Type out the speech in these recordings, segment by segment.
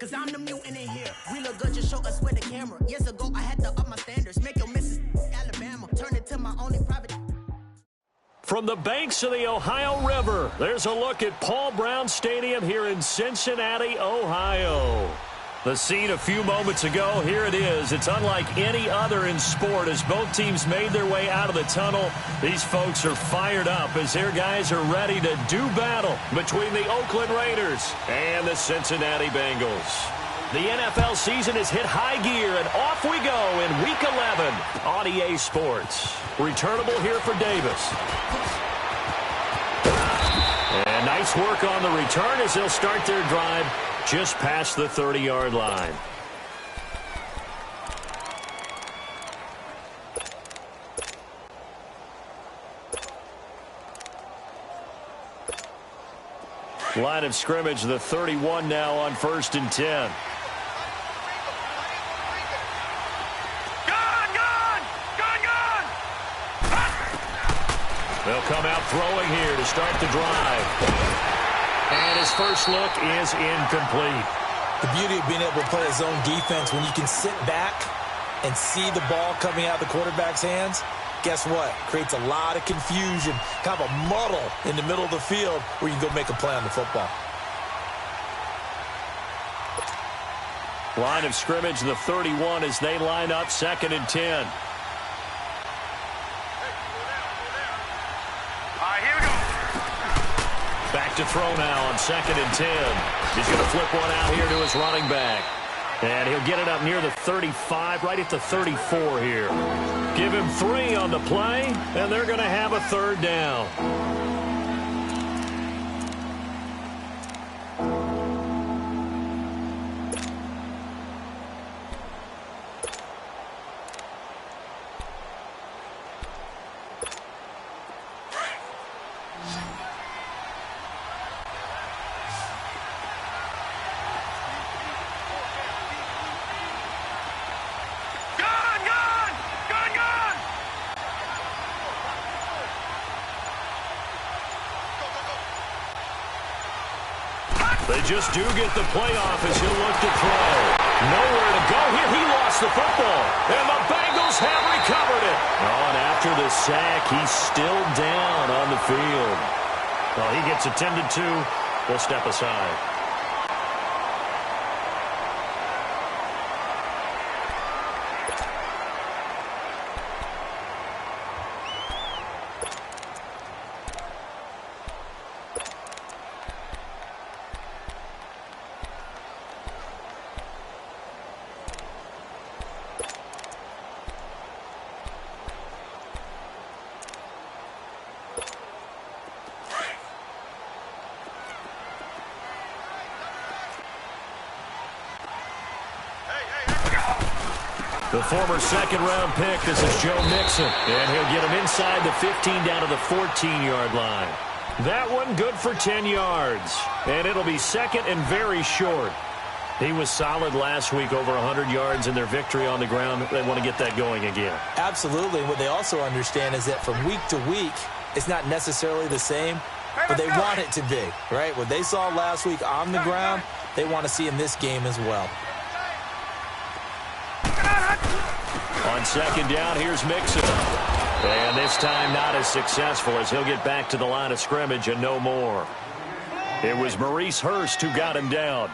cause I'm the mutant in here. We look good, just show us where the camera. Years ago, I had to up my standards. Make your missus Alabama. Turn it to my only private. From the banks of the Ohio River, there's a look at Paul Brown Stadium here in Cincinnati, Ohio. The scene a few moments ago, here it is. It's unlike any other in sport as both teams made their way out of the tunnel. These folks are fired up as their guys are ready to do battle between the Oakland Raiders and the Cincinnati Bengals. The NFL season has hit high gear, and off we go in Week 11 on EA Sports. Returnable here for Davis. And nice work on the return as they'll start their drive just past the 30-yard line. Line of scrimmage, the 31 now on 1st and 10. They'll come out throwing here to start the drive. And his first look is incomplete. The beauty of being able to play a zone defense, when you can sit back and see the ball coming out of the quarterback's hands, guess what? Creates a lot of confusion, kind of a muddle in the middle of the field where you can go make a play on the football. Line of scrimmage, the 31 as they line up 2nd and 10. Back to throw now on 2nd and 10. He's going to flip one out here to his running back. And he'll get it up near the 35, right at the 34 here. Give him 3 on the play, and they're going to have a 3rd down. They just do get the playoff as he'll look to throw. Nowhere to go here. He lost the football. And the Bengals have recovered it. Oh, and after the sack, he's still down on the field. Well, he gets attended to. We'll step aside. The former second-round pick, this is Joe Mixon. And he'll get him inside the 15 down to the 14-yard line. That one good for 10 yards. And it'll be 2nd and very short. He was solid last week, over 100 yards in their victory on the ground. They want to get that going again. Absolutely. What they also understand is that from week to week, it's not necessarily the same, but they want it to be, right? What they saw last week on the ground, they want to see in this game as well. On 2nd down, here's Mixon. And this time not as successful as he'll get back to the line of scrimmage and no more. It was Maurice Hurst who got him down.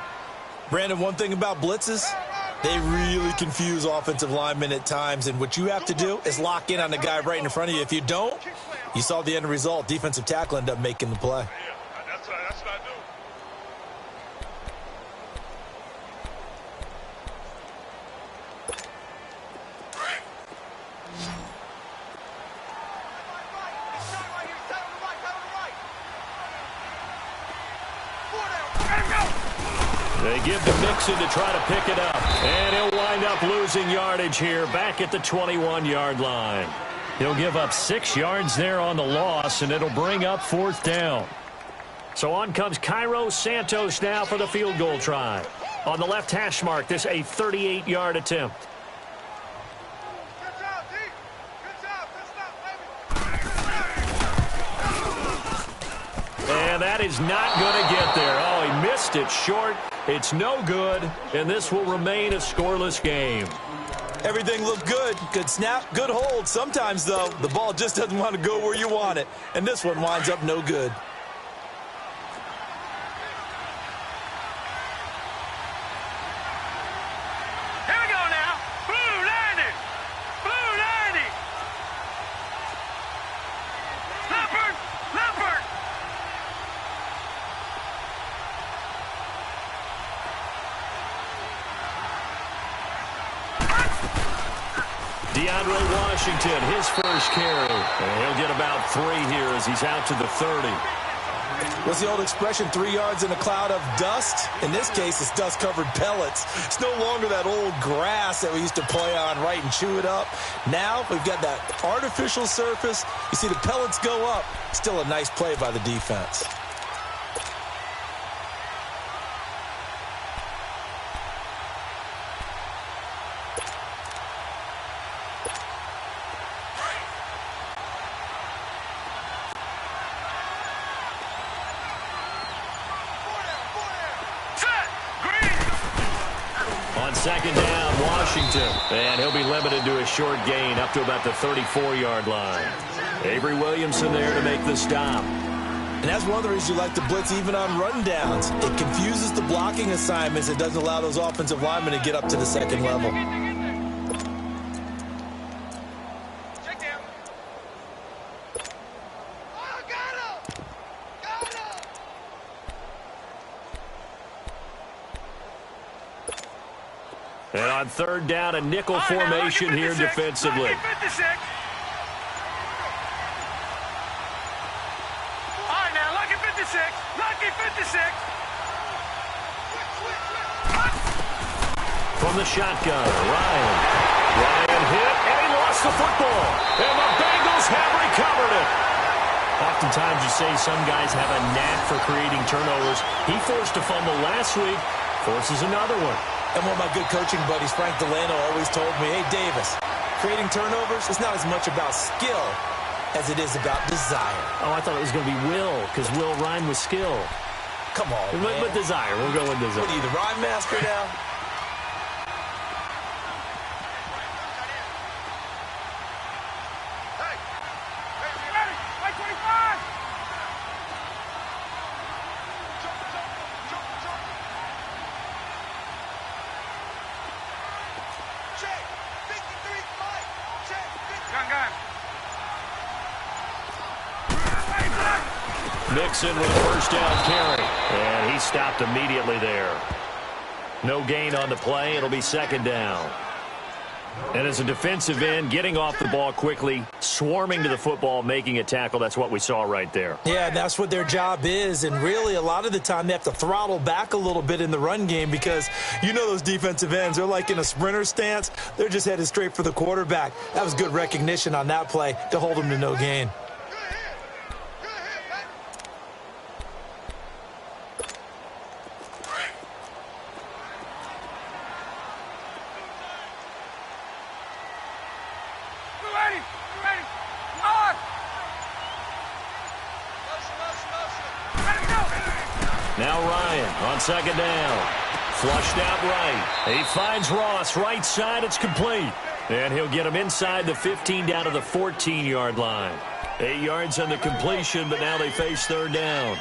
Brandon, one thing about blitzes, they really confuse offensive linemen at times. And what you have to do is lock in on the guy right in front of you. If you don't, you saw the end result. Defensive tackle ended up making the play. That's what I do. They give to Mixon to try to pick it up. And he'll wind up losing yardage here back at the 21-yard line. He'll give up 6 yards there on the loss, and it'll bring up 4th down. So on comes Cairo Santos now for the field goal try. On the left hash mark, this a 38-yard attempt. And that That is not going to get there. Oh, he missed it short. It's no good, and this will remain a scoreless game. Everything looked good. Good snap, good hold. Sometimes, though, the ball just doesn't want to go where you want it, and this one winds up no good. Washington, his first carry. And he'll get about 3 here as he's out to the 30. What's the old expression, 3 yards in a cloud of dust? In this case, it's dust-covered pellets. It's no longer that old grass that we used to play on, right, and chew it up. Now we've got that artificial surface. You see the pellets go up. Still a nice play by the defense. Second down, Washington. And he'll be limited to a short gain up to about the 34-yard line. Avery Williamson there to make the stop. And that's one of the reasons you like to blitz even on rundowns. It confuses the blocking assignments. It doesn't allow those offensive linemen to get up to the second level. And on third down, a nickel formation here defensively. All right, now, lucky 56. Lucky 56. From the shotgun, Ryan. Ryan hit, and he lost the football. And the Bengals have recovered it. Oftentimes you say some guys have a knack for creating turnovers. He forced a fumble last week, forces another one. And one of my good coaching buddies, Frank Delano, always told me, hey, Davis, creating turnovers is not as much about skill as it is about desire. Oh, I thought it was going to be will, because will rhyme with skill. Come on, man. But desire. We'll go with desire. What are you, the rhyme master now? Mixon with a first down carry. And he stopped immediately there. No gain on the play. It'll be second down. And as a defensive end, getting off the ball quickly, swarming to the football, making a tackle, that's what we saw right there. Yeah, that's what their job is. And really, a lot of the time, they have to throttle back a little bit in the run game because you know those defensive ends, they're like in a sprinter stance. They're just headed straight for the quarterback. That was good recognition on that play to hold them to no gain. Now Ryan on second down. Flushed out right. He finds Ross right side. It's complete. And he'll get him inside the 15 down to the 14-yard line. 8 yards on the completion, but now they face third down.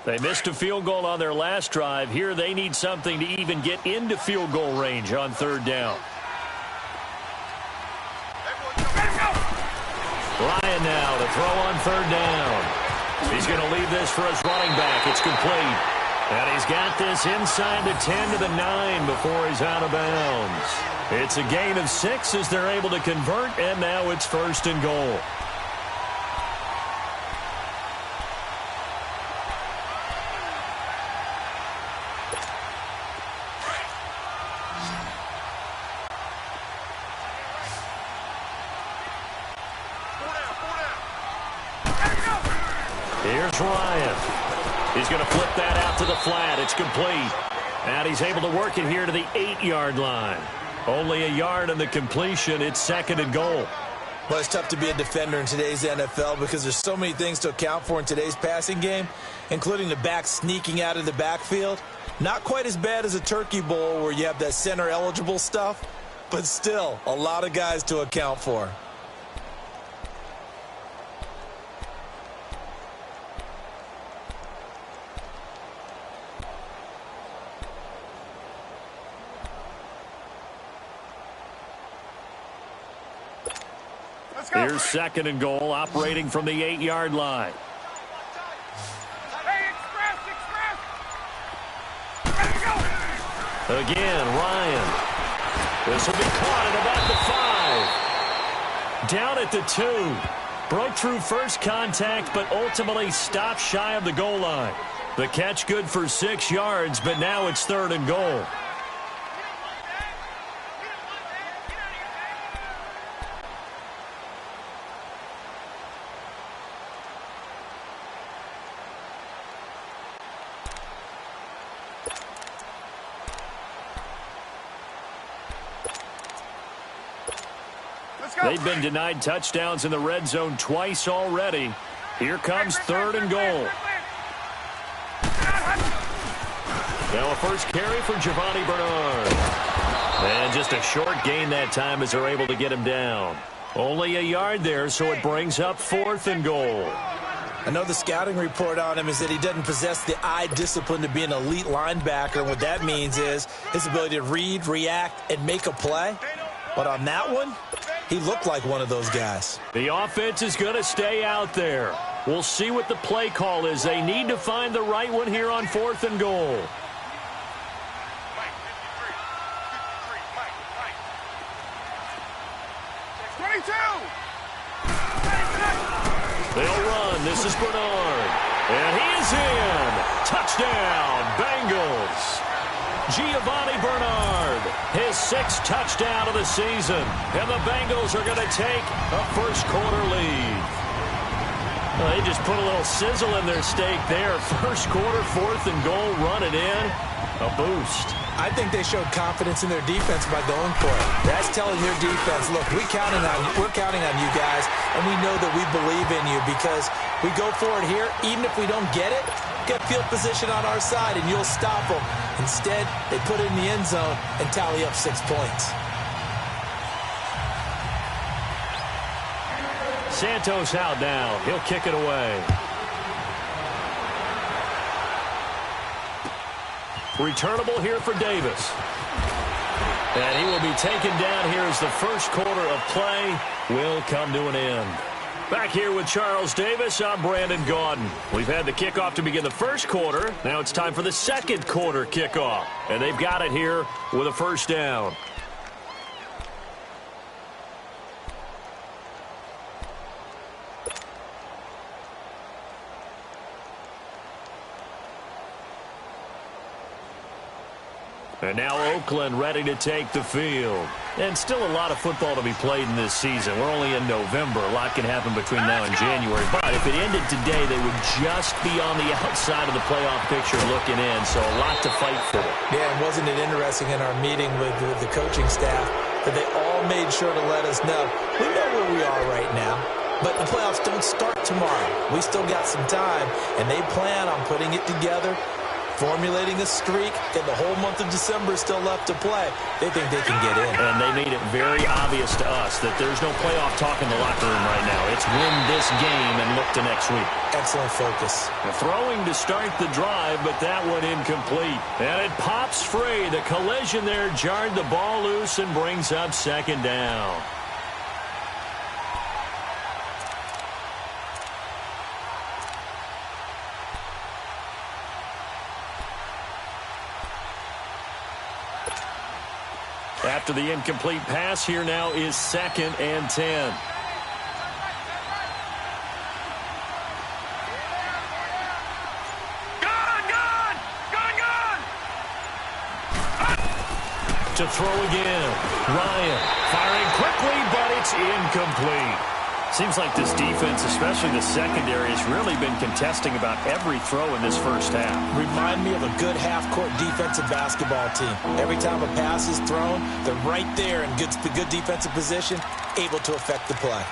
They missed a field goal on their last drive. Here they need something to even get into field goal range on third down. Ryan now to throw on third down. He's going to leave this for his running back. It's complete. And he's got this inside the 10 to the 9 before he's out of bounds. It's a gain of 6 as they're able to convert, and now it's first and goal. Here's Ryan. He's going to flip that out to the flat. It's complete. And he's able to work it here to the 8-yard line. Only a yard in the completion. It's 2nd and goal. Well, it's tough to be a defender in today's NFL because there's so many things to account for in today's passing game, including the back sneaking out of the backfield. Not quite as bad as a turkey bowl where you have that center-eligible stuff, but still a lot of guys to account for. Here's 2nd and goal, operating from the 8-yard line. Again, Ryan. This will be caught at about the 5. Down at the 2. Broke through first contact, but ultimately stopped shy of the goal line. The catch good for 6 yards, but now it's 3rd and goal. They've been denied touchdowns in the red zone twice already. Here comes 3rd and goal. Now a first carry for Giovanni Bernard. And just a short gain that time as they're able to get him down. Only a yard there, so it brings up 4th and goal. I know the scouting report on him is that he doesn't possess the eye discipline to be an elite linebacker. And what that means is his ability to read, react, and make a play. But on that one, he looked like one of those guys. The offense is going to stay out there. We'll see what the play call is. They need to find the right one here on 4th and goal. They'll run. This is Bernard. And he is in. Touchdown, Bengals. Giovanni Bernard, his 6th touchdown of the season. And the Bengals are going to take a first-quarter lead. Well, they just put a little sizzle in their steak there. First quarter, 4th and goal, run it in. A boost. I think they showed confidence in their defense by going for it. That's telling their defense, look, we're counting on you guys, and we know that we believe in you because we go for it here. Even if we don't get it, get field position on our side, and you'll stop them. Instead, they put it in the end zone and tally up 6 points. Santos out now. He'll kick it away. Returnable here for Davis. And he will be taken down here as the first quarter of play will come to an end. Back here with Charles Davis, I'm Brandon Gaudin. We've had the kickoff to begin the first quarter. Now it's time for the second quarter kickoff. And they've got it here with a first down. And now Oakland ready to take the field. And still a lot of football to be played in this season. We're only in November. A lot can happen between now and January. But if it ended today, they would just be on the outside of the playoff picture looking in. So a lot to fight for. Yeah, and wasn't it interesting in our meeting with the coaching staff that they all made sure to let us know, we know where we are right now. But the playoffs don't start tomorrow. We still got some time, and they plan on putting it together, formulating a streak, and the whole month of December is still left to play. They think they can get in. And they made it very obvious to us that there's no playoff talk in the locker room right now. It's win this game and look to next week. Excellent focus. Throwing to start the drive, but that one incomplete. And it pops free. The collision there jarred the ball loose and brings up 2nd down. After the incomplete pass, here now is 2nd and 10. To throw again. Ryan firing quickly, but it's incomplete. Seems like this defense, especially the secondary, has really been contesting about every throw in this first half. Remind me of a good half-court defensive basketball team. Every time a pass is thrown, they're right there in good defensive position, able to affect the play.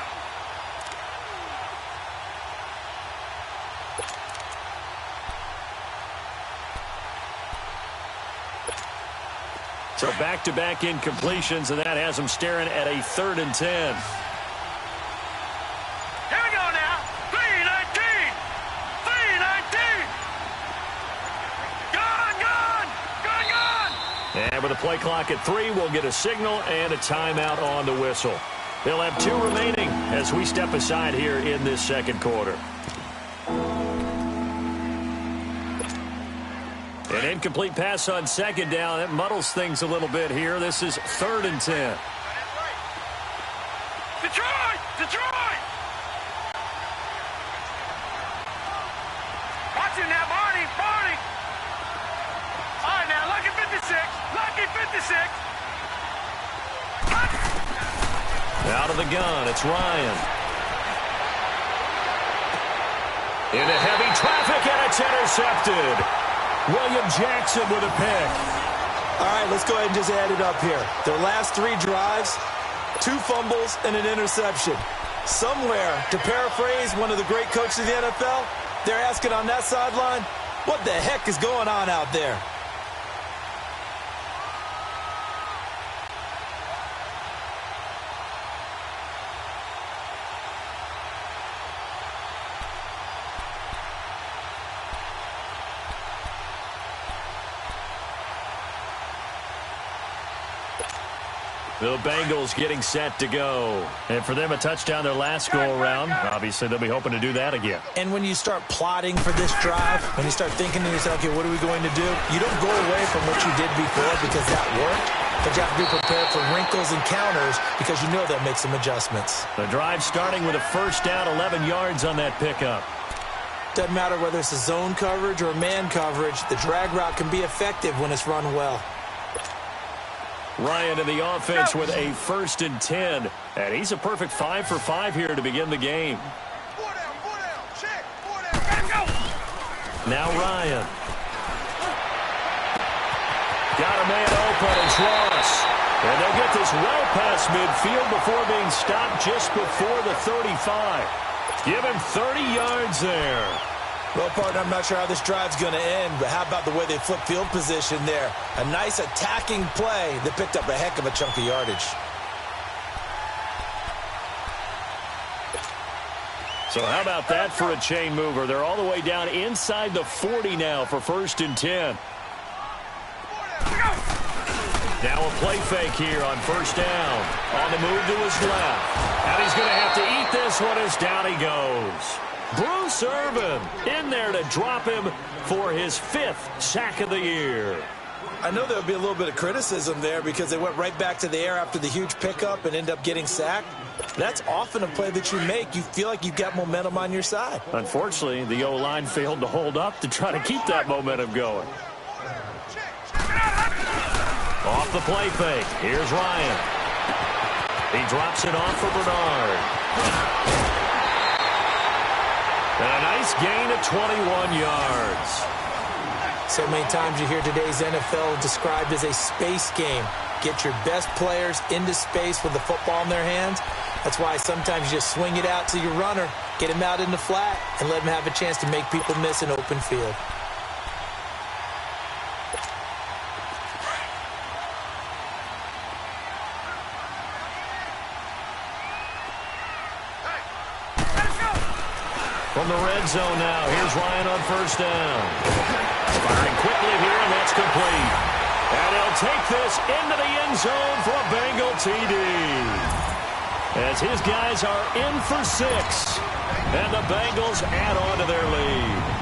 So back-to-back incompletions, and that has them staring at a 3rd and 10. Here we go now. 3-19. 3-19. Gone. And with a play clock at 3, we'll get a signal and a timeout on the whistle. They'll have 2 remaining as we step aside here in this second quarter. An incomplete pass on 2nd down. That muddles things a little bit here. This is 3rd and 10. Detroit! Detroit! Watch it now, Barney! Barney! All right, now, lucky 56. Lucky 56. Out of the gun, it's Ryan. Into heavy traffic, and it's intercepted. William Jackson with a pick. All right, let's go ahead and just add it up here. Their last 3 drives, 2 fumbles and an interception. Somewhere, to paraphrase one of the great coaches of the NFL, they're asking on that sideline, what the heck is going on out there? The Bengals getting set to go. And for them, a touchdown their last go-around. Obviously, they'll be hoping to do that again. And when you start plotting for this drive, when you start thinking to yourself, okay, what are we going to do? You don't go away from what you did before because that worked. But you have to be prepared for wrinkles and counters because you know they'll make some adjustments. The drive starting with a first down, 11 yards on that pickup. Doesn't matter whether it's a zone coverage or a man coverage. The drag route can be effective when it's run well. Ryan in the offense with a 1st and 10. And he's a perfect 5 for 5 here to begin the game. 4 down, check, 4 down, let's go! Now Ryan. Got a man open, it's Ross. And they'll get this well past midfield before being stopped just before the 35. Give him 30 yards there. Well, partner, I'm not sure how this drive's going to end, but how about the way they flip field position there? A nice attacking play that picked up a heck of a chunk of yardage. So how about that for a chain mover? They're all the way down inside the 40 now for 1st and 10. Now a play fake here on 1st down. On the move to his left. And he's going to have to eat this one as down he goes. Bruce Irvin in there to drop him for his 5th sack of the year. I know there'll be a little bit of criticism there because they went right back to the air after the huge pickup and end up getting sacked. That's often a play that you make. You feel like you've got momentum on your side. Unfortunately, the O-line failed to hold up to try to keep that momentum going. Off the play fake. Here's Ryan. He drops it off for Bernard. And a nice gain of 21 yards. So many times you hear today's NFL described as a space game. Get your best players into space with the football in their hands. That's why sometimes you just swing it out to your runner, get him out in the flat, and let him have a chance to make people miss an open field. From the red zone now, here's Ryan on 1st down. Firing quickly here, and that's complete. And he'll take this into the end zone for a Bengal TD. As his guys are in for 6. And the Bengals add on to their lead.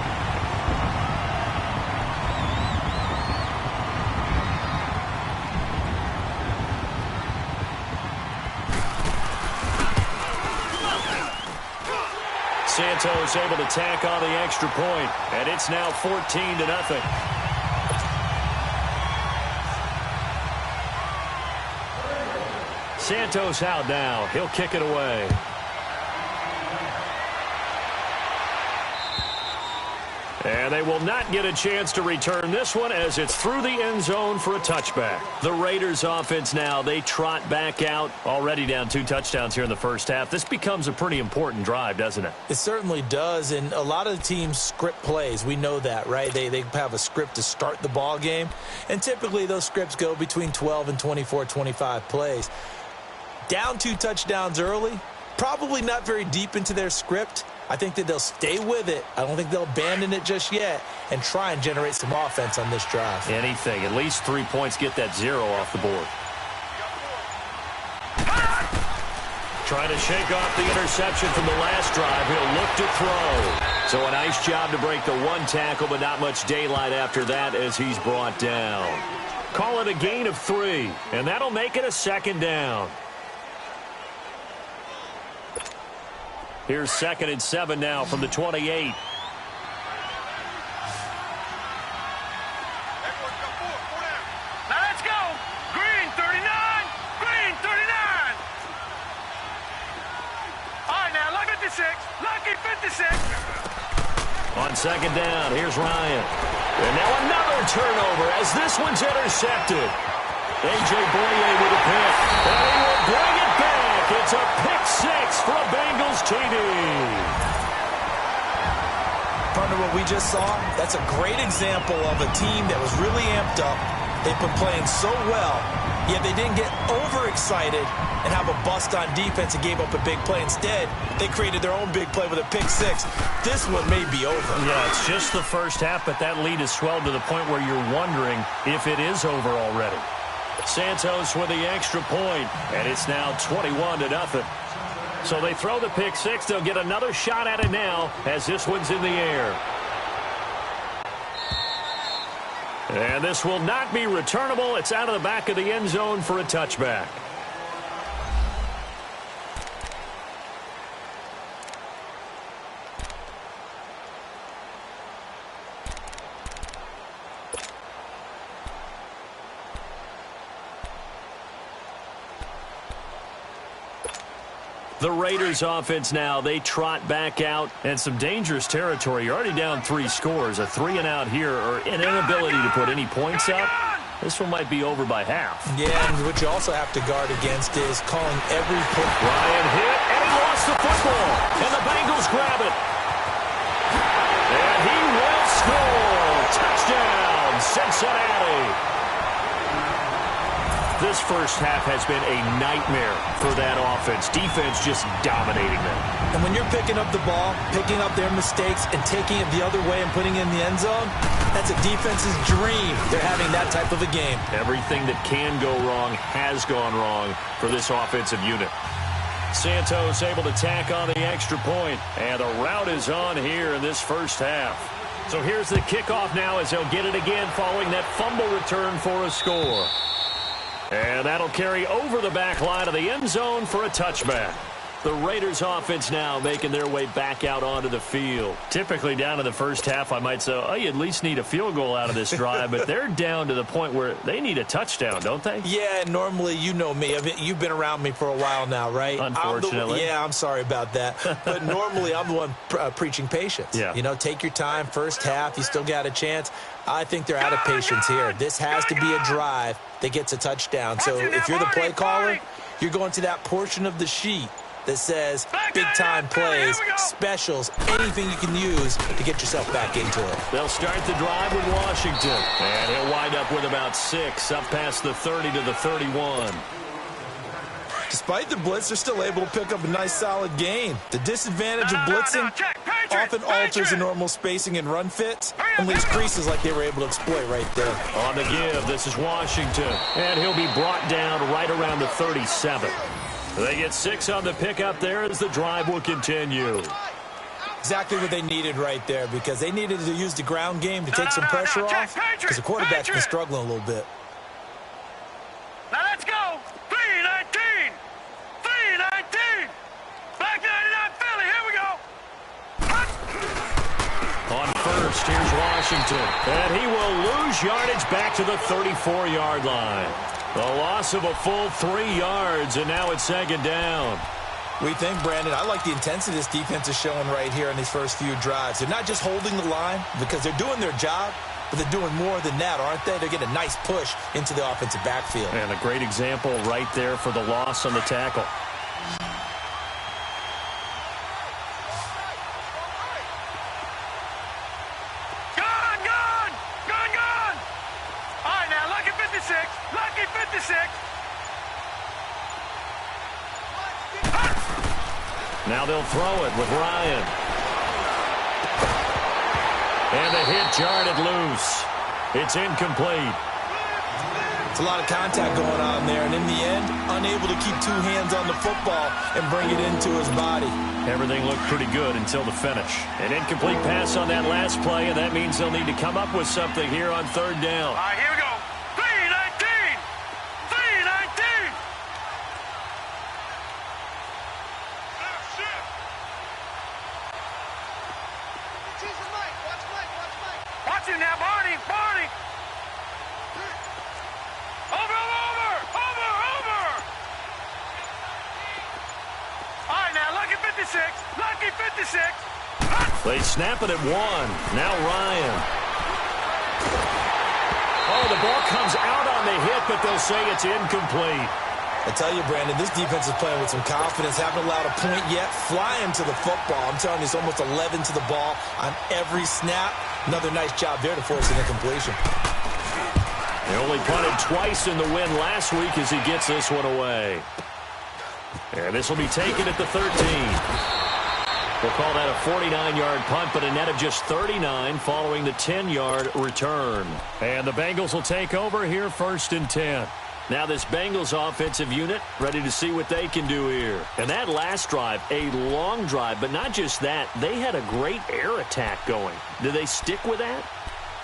Santos able to tack on the extra point, and it's now 14-0. Santos out now. He'll kick it away. And they will not get a chance to return this one as it's through the end zone for a touchback. The Raiders offense now, they trot back out. Already down 2 touchdowns here in the first half. This becomes a pretty important drive, doesn't it? It certainly does, and a lot of the teams script plays. We know that, right? They have a script to start the ball game, and typically those scripts go between 12 and 24, 25 plays. Down 2 touchdowns early, probably not very deep into their script. I think that they'll stay with it. I don't think they'll abandon it just yet and try and generate some offense on this drive. Anything. At least 3 points, get that 0 off the board. Trying to shake off the interception from the last drive. He'll look to throw. So a nice job to break the 1 tackle, but not much daylight after that as he's brought down. Call it a gain of 3, and that'll make it a 2nd down. Here's 2nd and 7 now from the 28. Now let's go. Green 39. Green 39. All right, now look at the 6. Lucky 56. On 2nd down, here's Ryan. And now another turnover as this one's intercepted. A.J. Boye with a pick. And he will bring it back. It's a pick 6 for a Bengals TD. Partner, what we just saw, that's a great example of a team that was really amped up. They've been playing so well, yet they didn't get overexcited and have a bust on defense and gave up a big play. Instead, they created their own big play with a pick 6. This one may be over. Yeah, it's just the first half, but that lead has swelled to the point where you're wondering if it is over already. Santos with the extra point, and it's now 21-0. So they throw the pick 6. They'll get another shot at it now as this one's in the air. And this will not be returnable. It's out of the back of the end zone for a touchback. The Raiders offense now, they trot back out and some dangerous territory. You're already down 3 scores. A 3-and-out here or an inability to put any points up. This one might be over by half. Yeah, and what you also have to guard against is calling every play. Ryan hit, and he lost the football. And the Bengals grab it. And he will score. Touchdown, Cincinnati. This first half has been a nightmare for that offense. Defense just dominating them. And when you're picking up the ball, picking up their mistakes, and taking it the other way and putting it in the end zone, that's a defense's dream. They're having that type of a game. Everything that can go wrong has gone wrong for this offensive unit. Santos able to tack on the extra point, and the route is on here in this first half. So here's the kickoff now as they'll get it again following that fumble return for a score. And that'll carry over the back line of the end zone for a touchback. The Raiders offense now making their way back out onto the field. Typically down in the first half, I might say, oh, you at least need a field goal out of this drive, but they're down to the point where they need a touchdown, don't they? Yeah, normally, you know me. You've been around me for a while now, right? Unfortunately. I'm sorry about that. But normally, I'm the one preaching patience. Yeah. You know, take your time, first half, you still got a chance. I think they're out of patience here. This has to be a drive that gets a touchdown. So if you're the play caller, you're going to that portion of the sheet that says big-time plays, specials, anything you can use to get yourself back into it. They'll start the drive with Washington. And he'll wind up with about 6, up past the 30 to the 31. Despite the blitz, they're still able to pick up a nice, solid gain. The disadvantage of blitzing often alters the normal spacing and run fits and leaves creases like they were able to exploit right there. On the give, this is Washington. And he'll be brought down right around the 37. They get 6 on the pickup there as the drive will continue. Exactly what they needed right there, because they needed to use the ground game to take some pressure off, because the quarterback's been struggling a little bit. Now let's go. 3-19. 3-19. Back 99 Philly. Here we go. On first, here's Washington. And he will lose yardage back to the 34-yard line. A loss of a full 3 yards, and now it's 2nd down. We think, Brandon, I like the intensity this defense is showing right here in these first few drives. They're not just holding the line because they're doing their job, but they're doing more than that, aren't they? They're getting a nice push into the offensive backfield. And a great example right there for the loss on the tackle. Gone! All right, now, lucky 56. Lucky 56. Now they'll throw it with Ryan. And the hit jarred it loose. It's incomplete. It's a lot of contact going on there, and in the end, unable to keep two hands on the football and bring it into his body. Everything looked pretty good until the finish. An incomplete pass on that last play, and that means they'll need to come up with something here on third down. All right, here we go. 3-19. 3-19. Watch him now, Barney. Over. All right, now, lucky 56. Lucky 56. They snap it at 1. Now Ryan. Oh, the ball comes out on the hit, but they'll say it's incomplete. I tell you, Brandon, this defense is playing with some confidence. Haven't allowed a point yet. Flying to the football. I'm telling you, it's almost 11 to the ball on every snap. Another nice job there to force an incompletion. They only punted twice in the win last week as he gets this one away. And this will be taken at the 13. We'll call that a 49-yard punt, but a net of just 39 following the 10-yard return. And the Bengals will take over here 1st and 10. Now this Bengals offensive unit ready to see what they can do here. And that last drive, a long drive, but not just that. They had a great air attack going. Do they stick with that?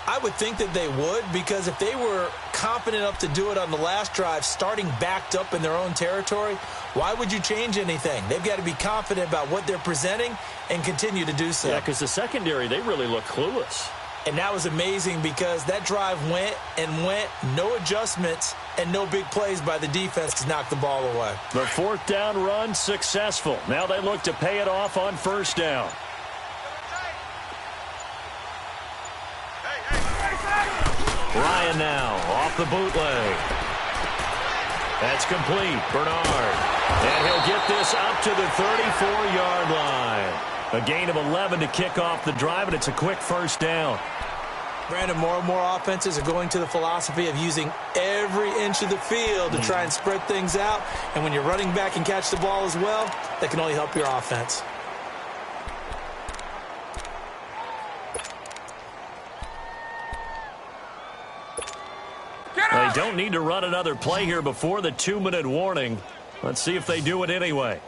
I would think that they would, because if they were confident enough to do it on the last drive, starting backed up in their own territory, why would you change anything? They've got to be confident about what they're presenting and continue to do so. Yeah, because the secondary, they really look clueless. And that was amazing because that drive went, no adjustments, and no big plays by the defense to knock the ball away. The 4th down run successful. Now they look to pay it off on 1st down. Ryan now off the bootleg. That's complete. Bernard. And he'll get this up to the 34-yard line. A gain of 11 to kick off the drive, and it's a quick 1st down. Brandon, more and more offenses are going to the philosophy of using every inch of the field to try and spread things out. And when you're running back and catch the ball as well, that can only help your offense. They don't need to run another play here before the 2-minute warning. Let's see if they do it anyway.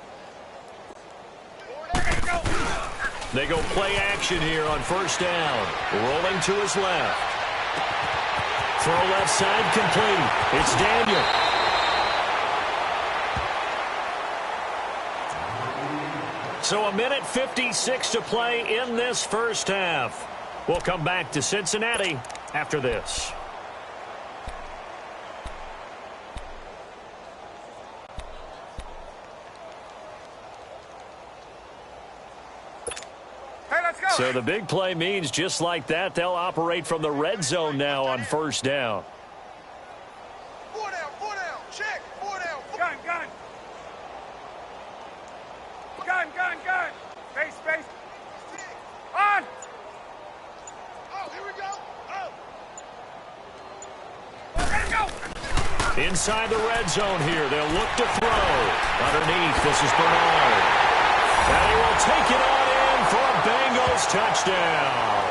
They go play action here on 1st down. Rolling to his left. Throw left side complete. It's Daniel. So 1:56 to play in this first half. We'll come back to Cincinnati after this. So the big play means just like that, they'll operate from the red zone now on 1st down. 4 down, check, 4 down. Gun. Space. On. Oh, here we go. Ready to go. Inside the red zone here, they'll look to throw. Underneath, this is Bernard. And he will take it on in for a Bengals touchdown.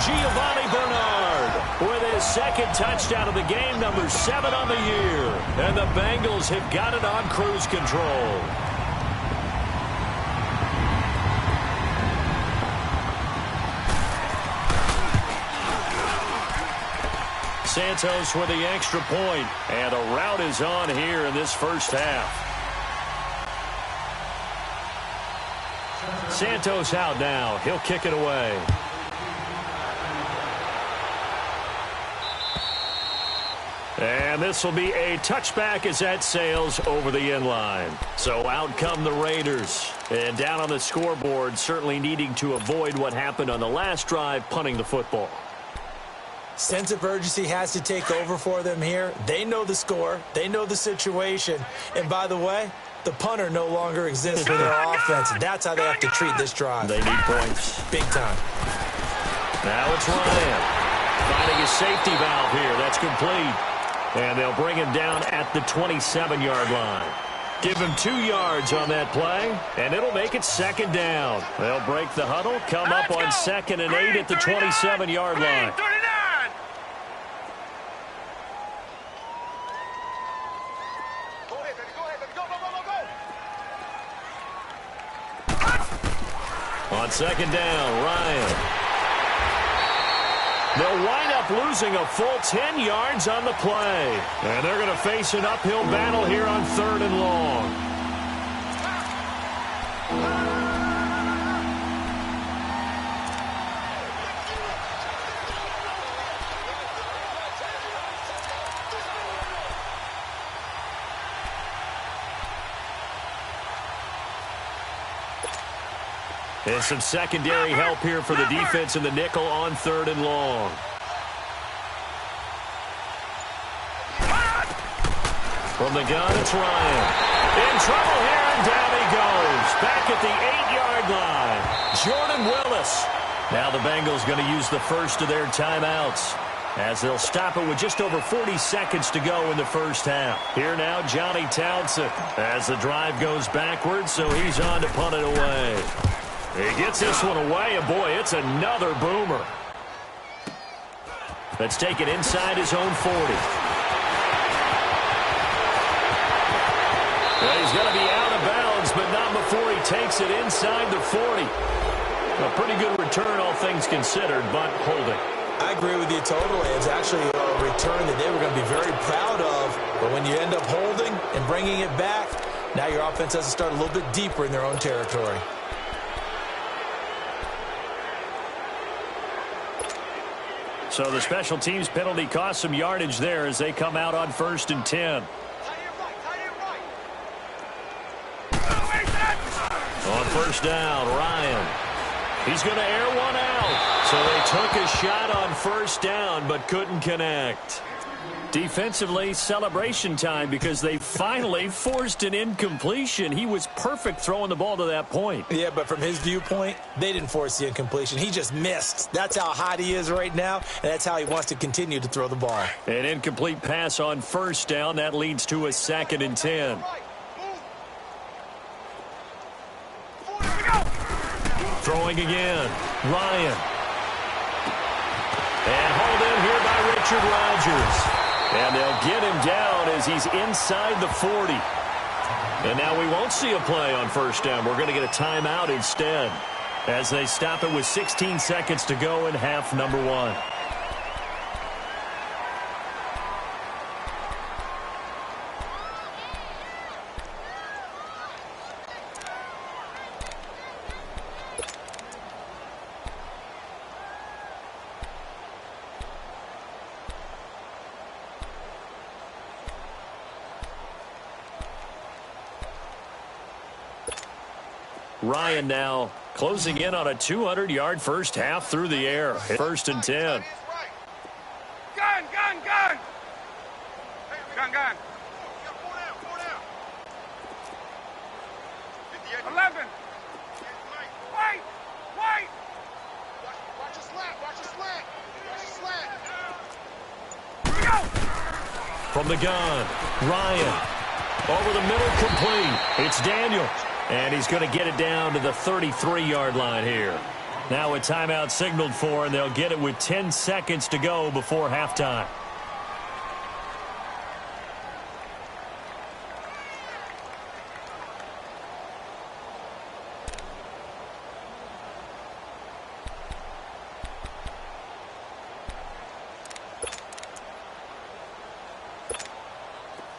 Giovanni Bernard with his 2nd touchdown of the game, number 7 on the year. And the Bengals have got it on cruise control. Santos with the extra point, and a rout is on here in this first half. Santos out now. He'll kick it away. And this will be a touchback as that sails over the end line. So out come the Raiders. And down on the scoreboard, certainly needing to avoid what happened on the last drive, punting the football. Sense of urgency has to take over for them here. They know the score. They know the situation. And by the way, the punter no longer exists for their offense. That's how they have to treat this drive. They need points. Big time. Now it's Ryan finding a safety valve here. That's complete. And they'll bring him down at the 27-yard line. Give him 2 yards on that play, and it'll make it second down. They'll break the huddle, come up on 2nd and 8 at the 27-yard line. On 2nd down, Ryan. They'll wind up losing a full 10 yards on the play. And they're going to face an uphill battle here on 3rd and long. And some secondary help here for the defense in the nickel on 3rd and long. From the gun, it's Ryan. In trouble here, and down he goes. Back at the 8-yard line. Jordan Willis. Now the Bengals going to use the first of their timeouts, as they'll stop it with just over 40 seconds to go in the first half. Here now, Johnny Townsend, as the drive goes backwards, so he's on to punt it away. He gets this one away, and boy, it's another boomer. That's taken inside his own 40. Well, he's going to be out of bounds, but not before he takes it inside the 40. A pretty good return, all things considered, but holding. I agree with you totally. It's actually a return that they were going to be very proud of. But when you end up holding and bringing it back, now your offense has to start a little bit deeper in their own territory. So the special teams penalty cost some yardage there as they come out on 1st and 10. On 1st down, Ryan. He's going to air one out. So they took a shot on 1st down but couldn't connect. Defensively, celebration time because they finally forced an incompletion. He was perfect throwing the ball to that point. Yeah, but from his viewpoint, they didn't force the incompletion. He just missed. That's how hot he is right now, and that's how he wants to continue to throw the ball. An incomplete pass on 1st down. That leads to a 2nd and 10. Throwing again, Ryan. And hauled in here by Richard Rodgers. And they'll get him down as he's inside the 40. And now we won't see a play on 1st down. We're going to get a timeout instead as they stop it with 16 seconds to go in half number 1. Ryan now closing in on a 200-yard first half through the air. 1st and 10. Gun, gun, gun. Gun, gun. 11. Wait, wait. Watch the slant, watch the slant. Watch the slant. Go. From the gun, Ryan. Over the middle, complete. It's Daniel. And he's going to get it down to the 33-yard line here. Now a timeout signaled for, and they'll get it with 10 seconds to go before halftime.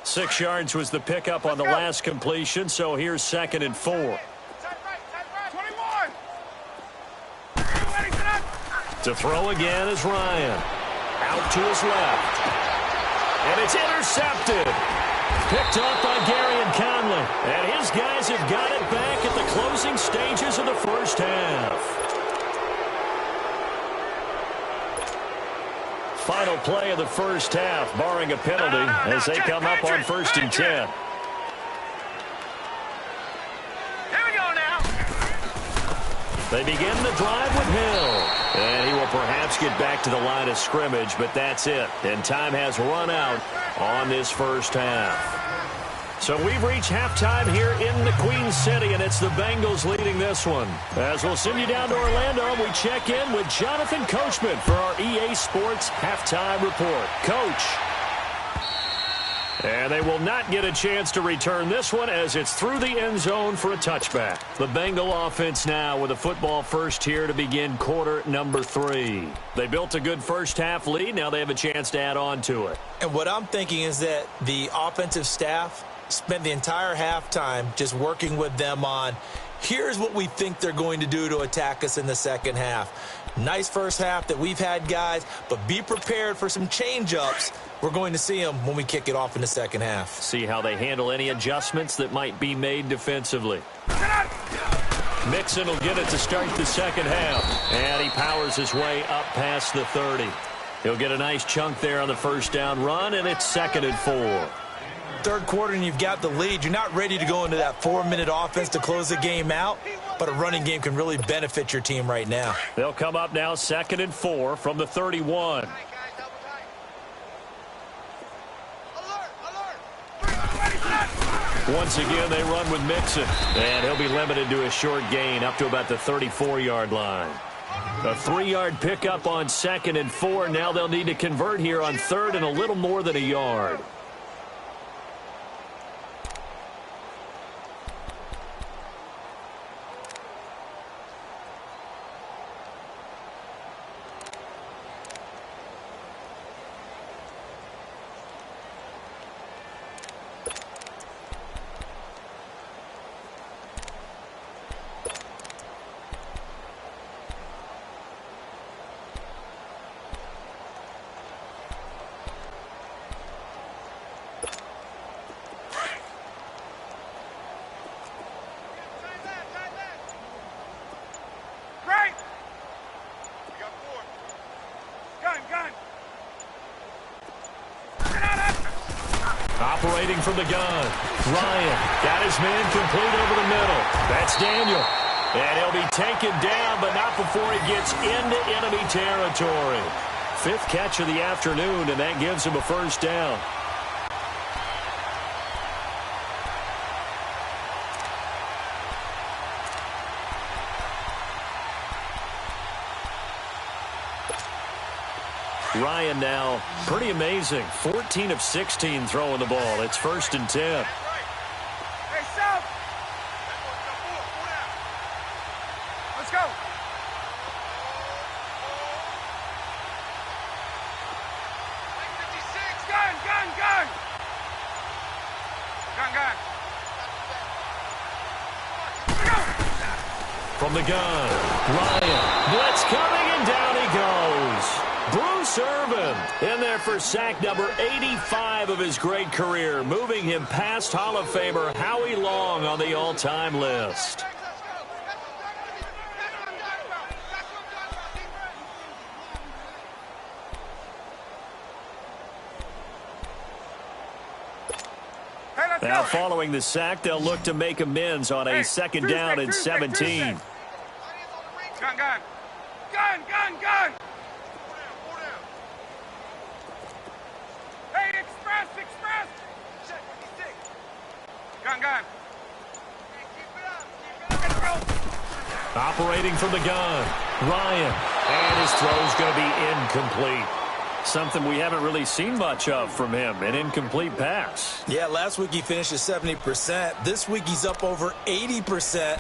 Six yards was the pickup on the last completion, so here's 2nd and 4. 21. To throw again is Ryan. Out to his left. And it's intercepted. Picked off by Gary and Conley. And his guys have got it back at the closing stages of the first half. Final play of the first half, barring a penalty, as they come up on 1st and 10. Here we go now. They begin the drive with Hill. And he will perhaps get back to the line of scrimmage, but that's it. And time has run out on this first half. So we've reached halftime here in the Queen City, and it's the Bengals leading this one. As we'll send you down to Orlando, we check in with Jonathan Coachman for our EA Sports Halftime Report. Coach. And they will not get a chance to return this one as it's through the end zone for a touchback. The Bengal offense now with a football first here to begin quarter number 3. They built a good first half lead. Now they have a chance to add on to it. And what I'm thinking is that the offensive staff spent the entire halftime just working with them on, here's what we think they're going to do to attack us in the second half. Nice first half that we've had, guys, but be prepared for some change-ups. We're going to see them when we kick it off in the second half. See how they handle any adjustments that might be made defensively. Mixon will get it to start the second half. And he powers his way up past the 30. He'll get a nice chunk there on the first down run, and it's 2nd and 4. Third quarter and you've got the lead. You're not ready to go into that 4-minute offense to close the game out, but a running game can really benefit your team right now. They'll come up now 2nd and 4 from the 31. Once again, they run with Mixon. And he'll be limited to a short gain up to about the 34-yard line. A 3-yard pickup on 2nd and 4. Now they'll need to convert here on 3rd and a little more than a yard. Operating from the gun. Ryan got his man complete over the middle. That's Daniel. And he'll be taken down, but not before he gets into enemy territory. 5th catch of the afternoon, and that gives him a first down. Ryan now, pretty amazing. 14 of 16 throwing the ball. It's 1st and 10. Hey, South. Let's go. Gun. From the gun, Ryan. Blitz coming, and down he goes. Bruce Irvin in there for sack number 85 of his great career, moving him past Hall of Famer Howie Long on the all-time list. Now following the sack, they'll look to make amends on a 2nd down and 17. Gun. Hey, express. Gun. Operating from the gun, Ryan. And his throw's going to be incomplete. Something we haven't really seen much of from him, an incomplete pass. Yeah, last week he finished at 70%. This week he's up over 80%.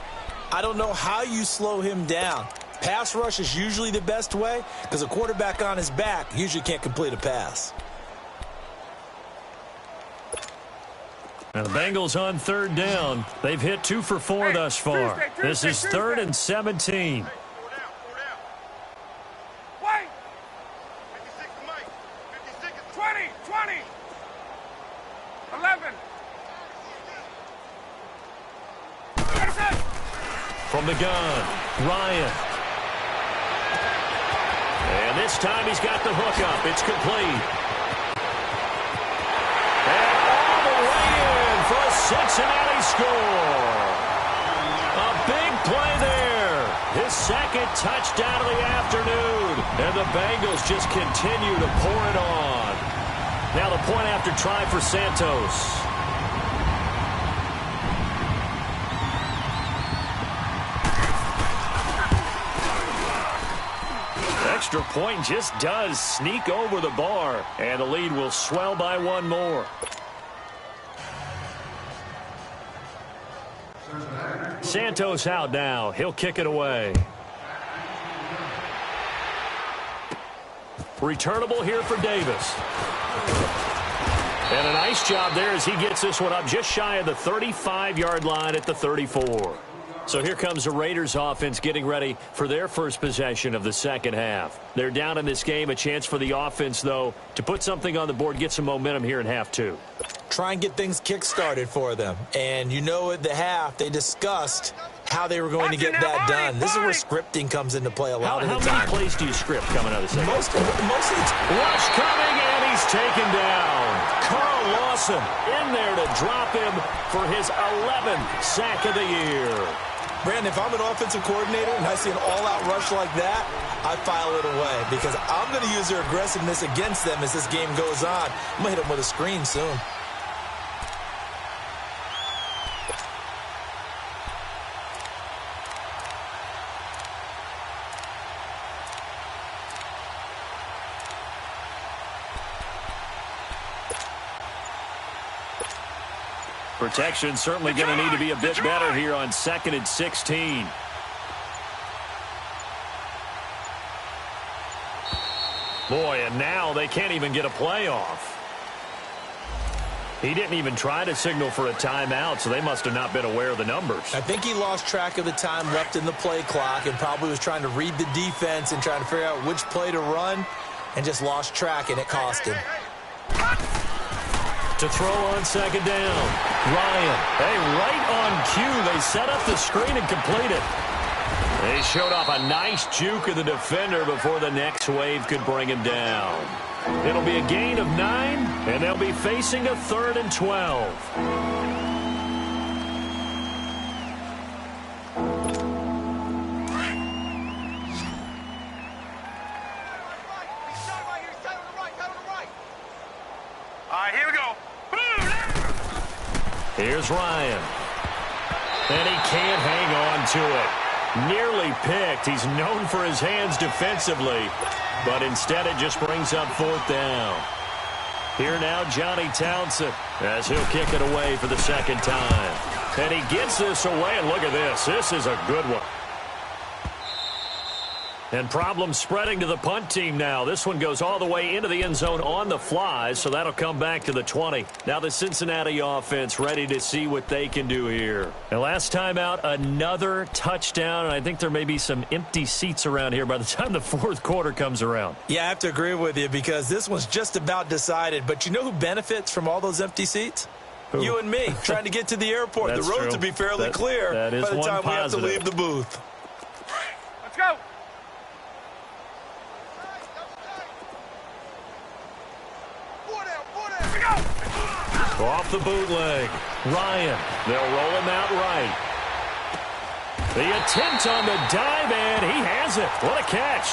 I don't know how you slow him down. Pass rush is usually the best way because a quarterback on his back usually can't complete a pass. Now the Bengals on 3rd down. They've hit 2 for 4 thus far. This is 3rd and 17. From the gun, Ryan. And this time he's got the hook up. It's complete. And all the way in for a Cincinnati score. A big play there. His second touchdown of the afternoon. And the Bengals just continue to pour it on. Now the point after try for Santos. Extra point just does sneak over the bar, and the lead will swell by one more. Santos out now. He'll kick it away. Returnable here for Davis. And a nice job there as he gets this one up just shy of the 35-yard line at the 34. So here comes the Raiders offense getting ready for their first possession of the second half. They're down in this game. A chance for the offense, though, to put something on the board, get some momentum here in half two. Try and get things kick-started for them. And you know at the half, they discussed how they were going to get that done. This is where scripting comes into play a lot of the time. How many plays do you script coming out of the second? Most of the time. Rush coming, and he's taken down. Carl Lawson in there to drop him for his 11th sack of the year. Brandon, if I'm an offensive coordinator and I see an all-out rush like that, I file it away because I'm going to use their aggressiveness against them as this game goes on. I'm going to hit them with a screen soon. Protection certainly going to need to be a bit better here on 2nd and 16. Boy, and now they can't even get a play off. He didn't even try to signal for a timeout, so they must have not been aware of the numbers. I think he lost track of the time left in the play clock and probably was trying to read the defense and trying to figure out which play to run and just lost track, and it cost him. To throw on second down, Ryan. Hey, right on cue, they set up the screen and complete it. They showed off a nice juke of the defender before the next wave could bring him down. It'll be a gain of 9, and they'll be facing a 3rd and 12. Here's Ryan. And he can't hang on to it. Nearly picked. He's known for his hands defensively, but instead it just brings up 4th down. Here now, Johnny Townsend, as he'll kick it away for the second time. And he gets this away, and look at this. This is a good one. And problems spreading to the punt team now. This one goes all the way into the end zone on the fly, so that'll come back to the 20. Now the Cincinnati offense ready to see what they can do here. And last time out, another touchdown, and I think there may be some empty seats around here by the time the 4th quarter comes around. Yeah, I have to agree with you because this one's just about decided. But you know who benefits from all those empty seats? Who? You and me, trying to get to the airport. The roads will be fairly clear by the time we have to leave the booth. Let's go. Off the bootleg. Ryan. They'll roll him out right. The attempt on the dive, and he has it. What a catch.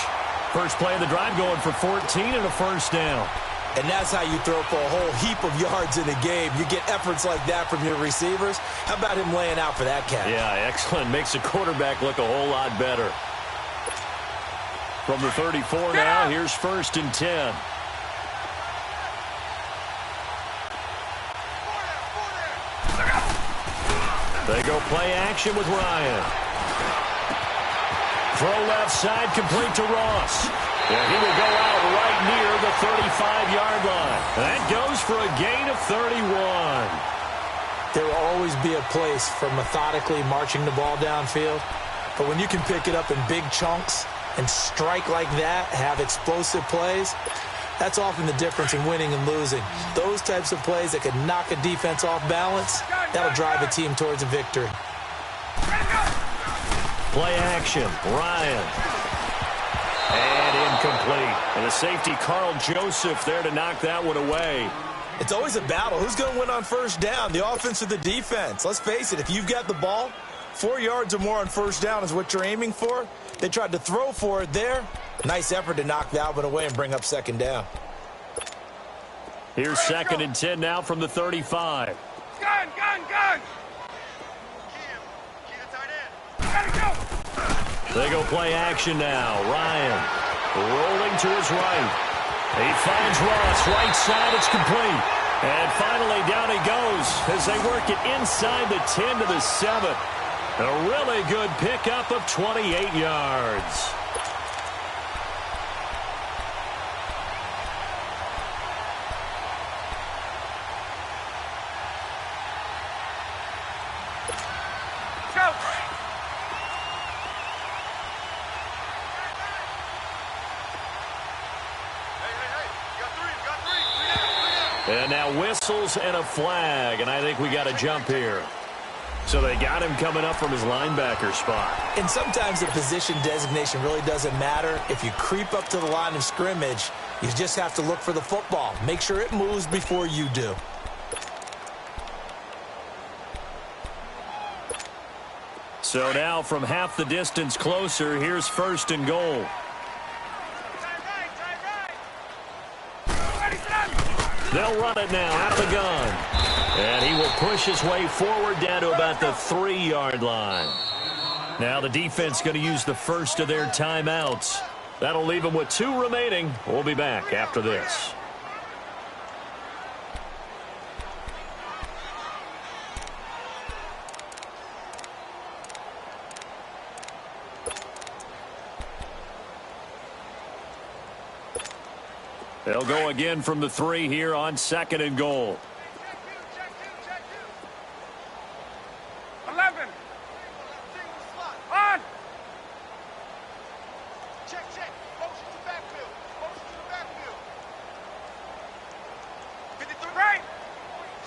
First play of the drive going for 14 and a 1st down. And that's how you throw for a whole heap of yards in a game. You get efforts like that from your receivers. How about him laying out for that catch? Yeah, excellent. Makes the quarterback look a whole lot better. From the 34 now, here's 1st and 10. They go play action with Ryan. Throw left side, complete to Ross. And he will go out right near the 35-yard line. That goes for a gain of 31. There will always be a place for methodically marching the ball downfield. But when you can pick it up in big chunks and strike like that, have explosive plays, that's often the difference in winning and losing. Those types of plays that can knock a defense off balance, that'll drive a team towards a victory. Play action. Ryan. And incomplete. And the safety, Carl Joseph, there to knock that one away. It's always a battle. Who's going to win on first down, the offense or the defense? Let's face it, if you've got the ball, 4 yards or more on first down is what you're aiming for. They tried to throw for it there. Nice effort to knock that one away and bring up second down. Here's 2nd and 10 now from the 35. Gun! Gotta go! They go play action now. Ryan rolling to his right. He finds Ross, right side, it's complete. And finally down he goes as they work it inside the 10 to the 7. A really good pickup of 28 yards. Go! And now whistles and a flag, and I think we got a jump here. So they got him coming up from his linebacker spot. And sometimes the position designation really doesn't matter. If you creep up to the line of scrimmage, you just have to look for the football. Make sure it moves before you do. So now from half the distance closer, here's 1st and goal. They'll run it now out of the gun. And he will push his way forward down to about the 3-yard line. Now the defense going to use the first of their timeouts. That'll leave them with 2 remaining. We'll be back after this. They'll go again from the 3 here on 2nd and goal. 11. On. Check. Motion to backfield. 53. Right.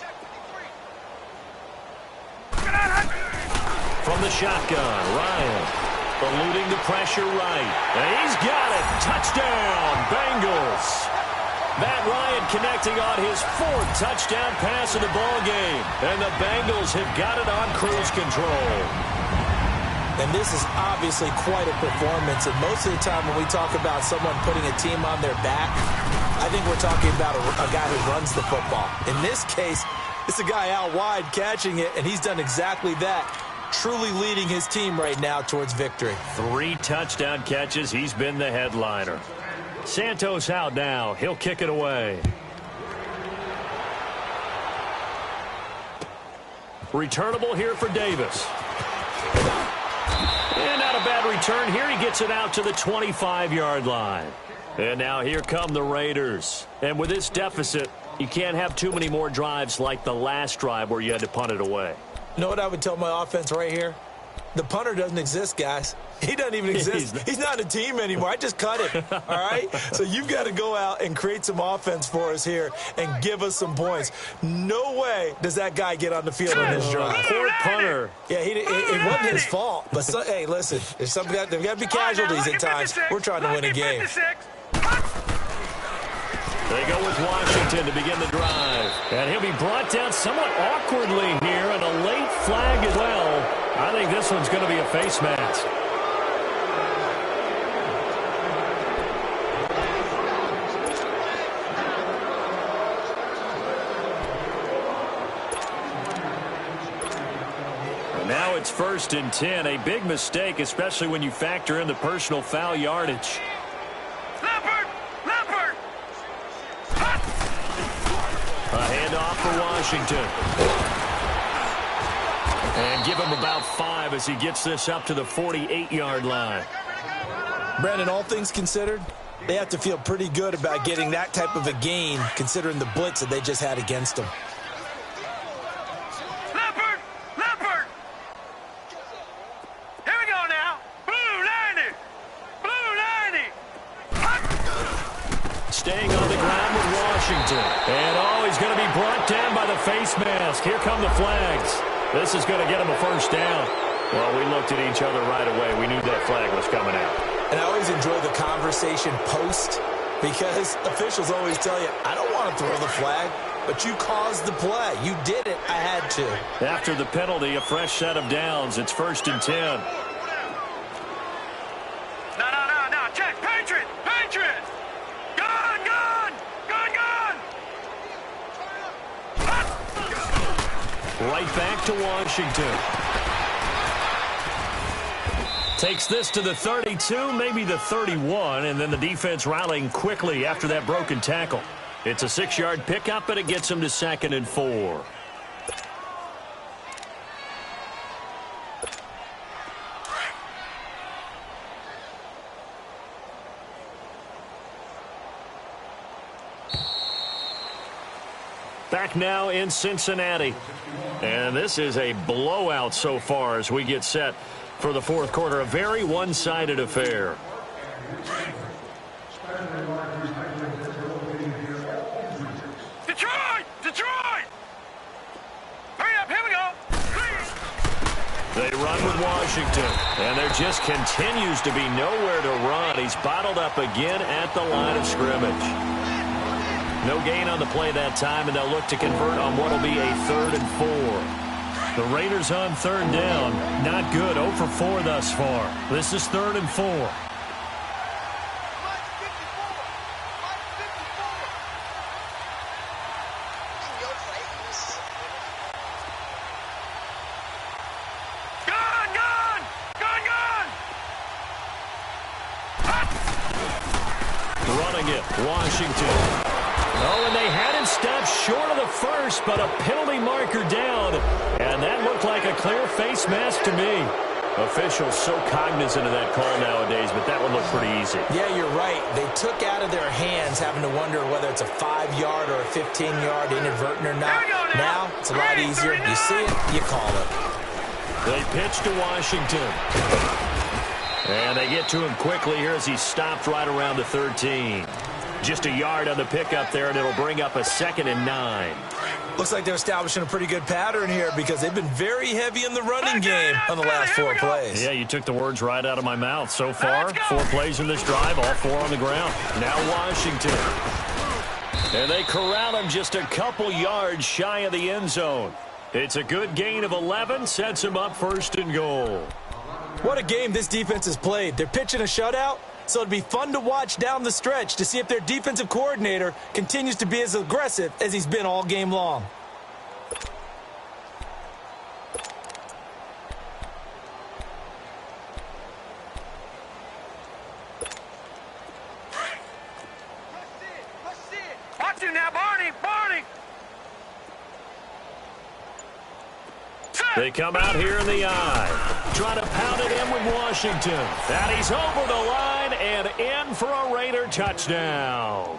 Check 53. Get on, Hunt. From the shotgun, Ryan eluding the pressure right. And he's got it. Touchdown, Bengals. Matt Ryan connecting on his 4th touchdown pass of the ball game. And the Bengals have got it on cruise control. And this is obviously quite a performance. And most of the time when we talk about someone putting a team on their back, I think we're talking about a guy who runs the football. In this case, it's a guy out wide catching it, and he's done exactly that. Truly leading his team right now towards victory. 3 touchdown catches. He's been the headliner. Santos out now. He'll kick it away. Returnable here for Davis. And not a bad return here. He gets it out to the 25-yard line. And now here come the Raiders. And with this deficit, you can't have too many more drives like the last drive where you had to punt it away. You know what I would tell my offense right here? The punter doesn't exist, guys. He doesn't even exist. He's not a team anymore. I just cut him, all right? So you've got to go out and create some offense for us here and give us some points. No way does that guy get on the field on this drive. Poor punter. Yeah, it wasn't his fault. But, hey, listen, there's got to be casualties at times. We're trying to win a game. They go with Washington to begin the drive. And he'll be brought down somewhat awkwardly here, and a late flag as well. I think this one's going to be a face mask. And now it's 1st and 10. A big mistake, especially when you factor in the personal foul yardage. A handoff for Washington. And give him about 5 as he gets this up to the 48-yard line. Brandon, all things considered, they have to feel pretty good about getting that type of a gain considering the blitz that they just had against them. Leopard! Here we go now. Blue 90. Staying on the ground with Washington. And, he's going to be brought down by the face mask. Here come the flags. This is going to get him a first down. Well, we looked at each other right away. We knew that flag was coming out. And I always enjoy the conversation post because officials always tell you, I don't want to throw the flag, but you caused the play. You did it. I had to. After the penalty, a fresh set of downs. It's 1st and 10. No. Check. Patriot. Gun. Right back to Washington. Takes this to the 32, maybe the 31, and then the defense rallying quickly after that broken tackle. It's a 6-yard pickup, and it gets him to 2nd and 4. Back now in Cincinnati. And this is a blowout so far as we get set for the 4th quarter. A very one-sided affair. Detroit! Hurry up, here we go! They run with Washington, and there just continues to be nowhere to run. He's bottled up again at the line of scrimmage. No gain on the play that time, and they'll look to convert on what will be a 3rd and 4. The Raiders on 3rd down. Not good. 0 for 4 thus far. This is 3rd and 4. Washington. Oh, and they had him stopped short of the first, but a penalty marker down. And that looked like a clear face mask to me. Officials so cognizant of that call nowadays, but that one looked pretty easy. Yeah, you're right. They took out of their hands having to wonder whether it's a 5-yard or a 15-yard inadvertent or not. Now, it's a lot easier. You see it, you call it. They pitch to Washington. And they get to him quickly here as he's stopped right around the 13. Just a yard on the pickup there, and it'll bring up a 2nd and 9. Looks like they're establishing a pretty good pattern here because they've been very heavy in the running game on the last 4 plays. Yeah, you took the words right out of my mouth. So far, 4 plays in this drive, all 4 on the ground. Now Washington. And they corral him just a couple yards shy of the end zone. It's a good gain of 11, sets him up 1st and goal. What a game this defense has played. They're pitching a shutout, so it'd be fun to watch down the stretch to see if their defensive coordinator continues to be as aggressive as he's been all game long. Watch him now, Barney! They come out here in the eye. Trying to pound it in with Washington. And he's over the line and in for a Raider touchdown.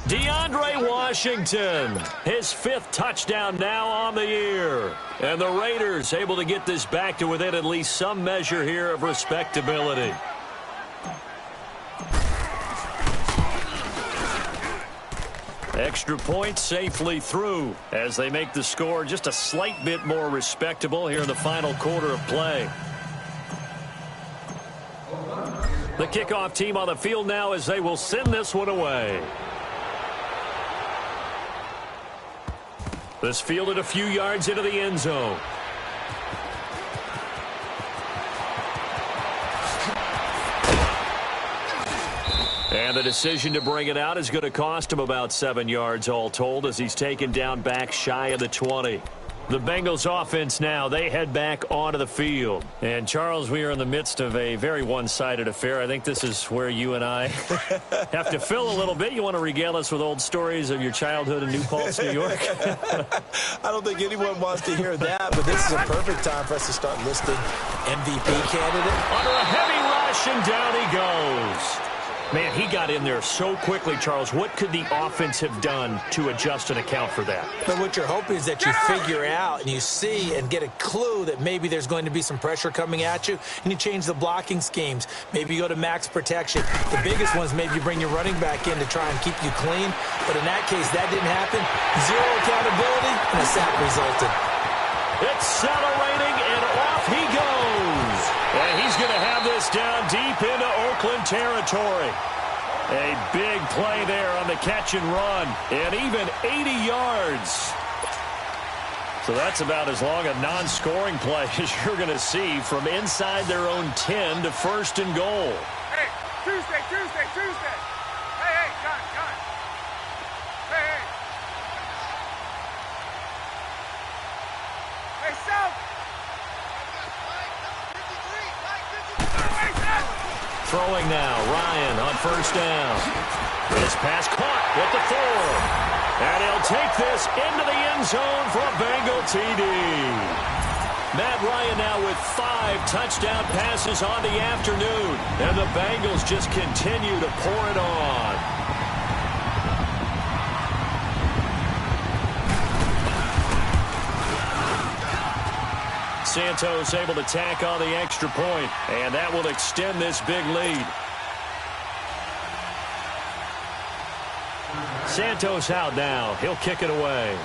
DeAndre Washington, his 5th touchdown now on the year. And the Raiders able to get this back to within at least some measure here of respectability. Extra point safely through as they make the score just a slight bit more respectable here in the final quarter of play. The kickoff team on the field now as they will send this one away. This fielded a few yards into the end zone. And the decision to bring it out is going to cost him about 7 yards all told as he's taken down back shy of the 20. The Bengals offense now, they head back onto the field. And, Charles, we are in the midst of a very one-sided affair. I think this is where you and I have to fill a little bit. You want to regale us with old stories of your childhood in New Paltz, New York? I don't think anyone wants to hear that, but this is a perfect time for us to start listing MVP candidate. Under a heavy rush, and down he goes. Man, he got in there so quickly, Charles. What could the offense have done to adjust and account for that? But what you're hoping is that you figure out and you see and get a clue that maybe there's going to be some pressure coming at you, and you change the blocking schemes. Maybe you go to max protection. The biggest one is maybe you bring your running back in to try and keep you clean. But in that case, that didn't happen. 0 accountability, and a sack resulted. Accelerating, and off he goes. he's going to have this down deep into Oakland territory. A big play there on the catch and run, and even 80 yards. So that's about as long a non-scoring play as you're going to see from inside their own 10 to first and goal. Hey, Tuesday. Hey, gun. Hey. Hey, South. Throwing now, Ryan on first down. This pass caught at the 4. And he'll take this into the end zone for a Bengal TD. Matt Ryan now with 5 touchdown passes on the afternoon. And the Bengals just continue to pour it on. Santos able to tack on the extra point, and that will extend this big lead. Santos out now. He'll kick it away.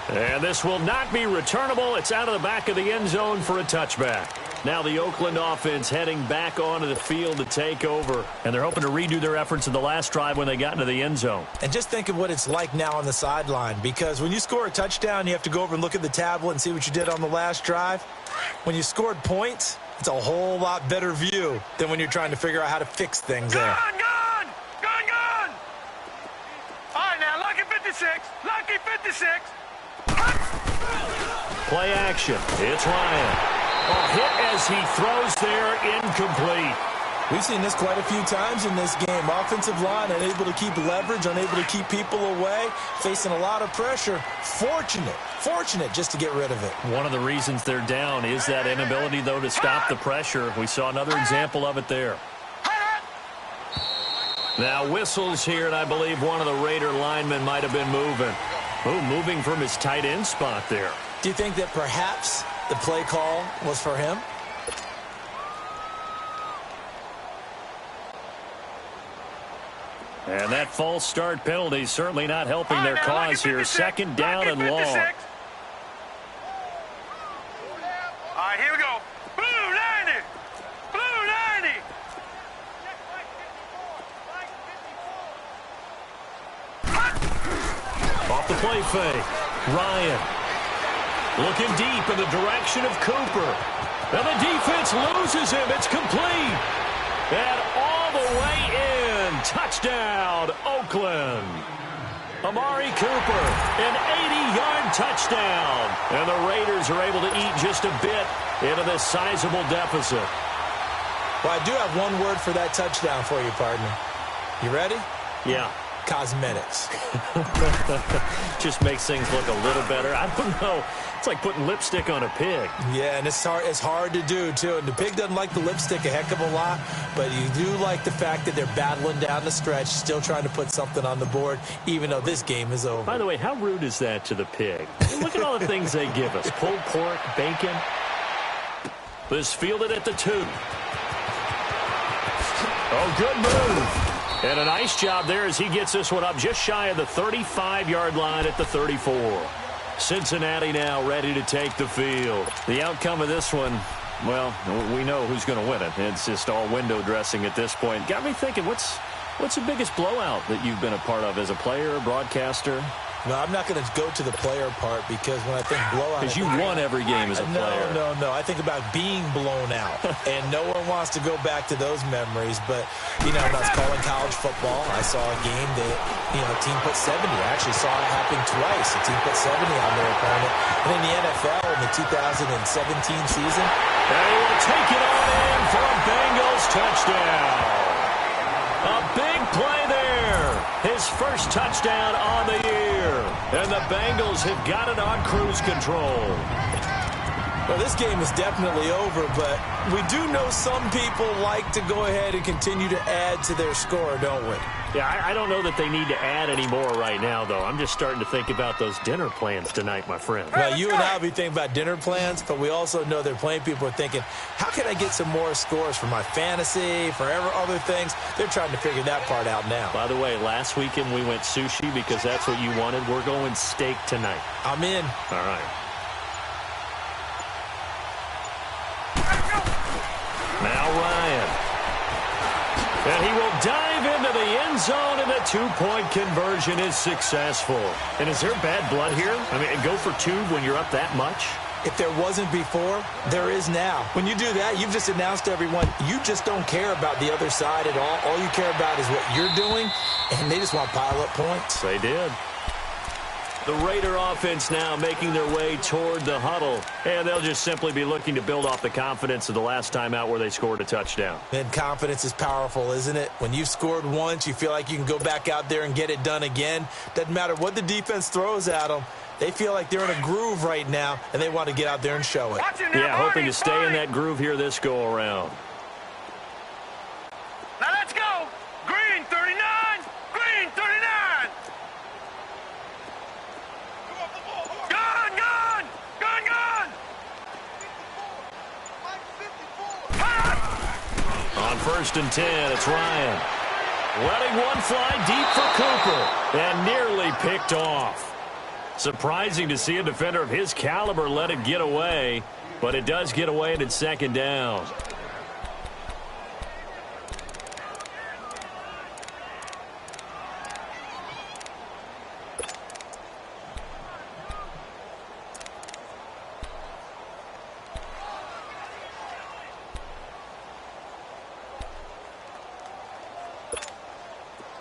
And this will not be returnable. It's out of the back of the end zone for a touchback. Now the Oakland offense heading back onto the field to take over. And they're hoping to redo their efforts in the last drive when they got into the end zone. And just think of what it's like now on the sideline, because when you score a touchdown, you have to go over and look at the tablet and see what you did on the last drive. When you scored points, it's a whole lot better view than when you're trying to figure out how to fix things there. Gun! All right, now, lucky 56. Play action. It's Ryan. A hit as he throws there, incomplete. We've seen this quite a few times in this game. Offensive line unable to keep leverage, unable to keep people away, facing a lot of pressure. Fortunate just to get rid of it. One of the reasons they're down is that inability, though, to stop the pressure. We saw another example of it there. Now whistles here, and I believe one of the Raider linemen might have been moving. Moving from his tight end spot there. Do you think that perhaps the play call was for him? And that false start penalty certainly not helping their cause here. Second down and long. All right, here we go. Blue 90. Off the play fake. Ryan looking deep in the direction of Cooper. And the defense loses him. It's complete. And all the way in. Touchdown, Oakland. Amari Cooper, an 80-yard touchdown. And the Raiders are able to eat just a bit into this sizable deficit. Well, I do have one word for that touchdown for you, partner. You ready? Yeah. Cosmetics. Just makes things look a little better. I don't know. It's like putting lipstick on a pig. Yeah, and it's hard to do, too. And the pig doesn't like the lipstick a heck of a lot, but you do like the fact that they're battling down the stretch, still trying to put something on the board, even though this game is over. By the way, how rude is that to the pig? Look at all the things they give us. Pulled pork, bacon. This fielded at the 2. Oh, good move. And a nice job there as he gets this one up just shy of the 35-yard line at the 34. Cincinnati now ready to take the field. The outcome of this one, well, we know who's going to win it. It's just all window dressing at this point. Got me thinking, what's the biggest blowout that you've been a part of as a player, broadcaster? No, I'm not going to go to the player part because when I think blowout... Because you won every game as a player. No. I think about being blown out. And no one wants to go back to those memories. But, when I was calling college football, I saw a game that, a team put 70. I actually saw it happen twice. A team put 70 on their opponent. And in the NFL in the 2017 season... And he will take it on in for a Bengals touchdown. A big play there. His first touchdown on the year. And the Bengals have got it on cruise control. Well, this game is definitely over, but we do know some people like to go ahead and continue to add to their score, don't we? Yeah, I don't know that they need to add any more right now, though. I'm just starting to think about those dinner plans tonight, my friend. Well, you and I will be thinking about dinner plans, but we also know they're playing people are thinking, how can I get some more scores for my fantasy, for other things? They're trying to figure that part out now. By the way, last weekend we went sushi because that's what you wanted. We're going steak tonight. I'm in. All right. And he will dive into the end zone, and the two-point conversion is successful. And is there bad blood here? I mean, go for two when you're up that much? If there wasn't before, there is now. When you do that, you've just announced to everyone, you just don't care about the other side at all. All you care about is what you're doing, and they just want to pile up points. They did. The Raider offense now making their way toward the huddle, and they'll just simply be looking to build off the confidence of the last time out where they scored a touchdown. And confidence is powerful, isn't it? When you've scored once, you feel like you can go back out there and get it done again. Doesn't matter what the defense throws at them. They feel like they're in a groove right now, and they want to get out there and show it. Yeah, hoping to stay in that groove here this go-around. Now let's go. Green 39. Green 39. Gun, gun. Gun, gun. On 1st and 10, it's Ryan. Letting one fly deep for Cooper, and nearly picked off. Surprising to see a defender of his caliber let it get away, but it does get away, and it's 2nd down.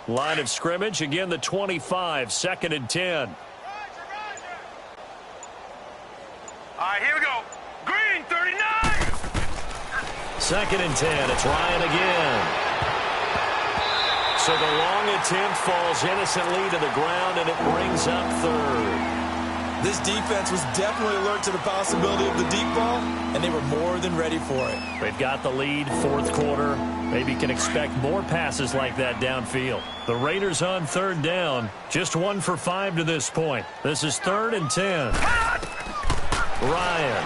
Line of scrimmage, again the 25, 2nd and 10. All right, here we go. Green 39. 2nd and 10. It's Ryan again. So the long attempt falls innocently to the ground, and it brings up 3rd. This defense was definitely alert to the possibility of the deep ball, and they were more than ready for it. They've got the lead, 4th quarter. Maybe can expect more passes like that downfield. The Raiders on 3rd down. Just 1 for 5 to this point. This is 3rd and 10. Ryan.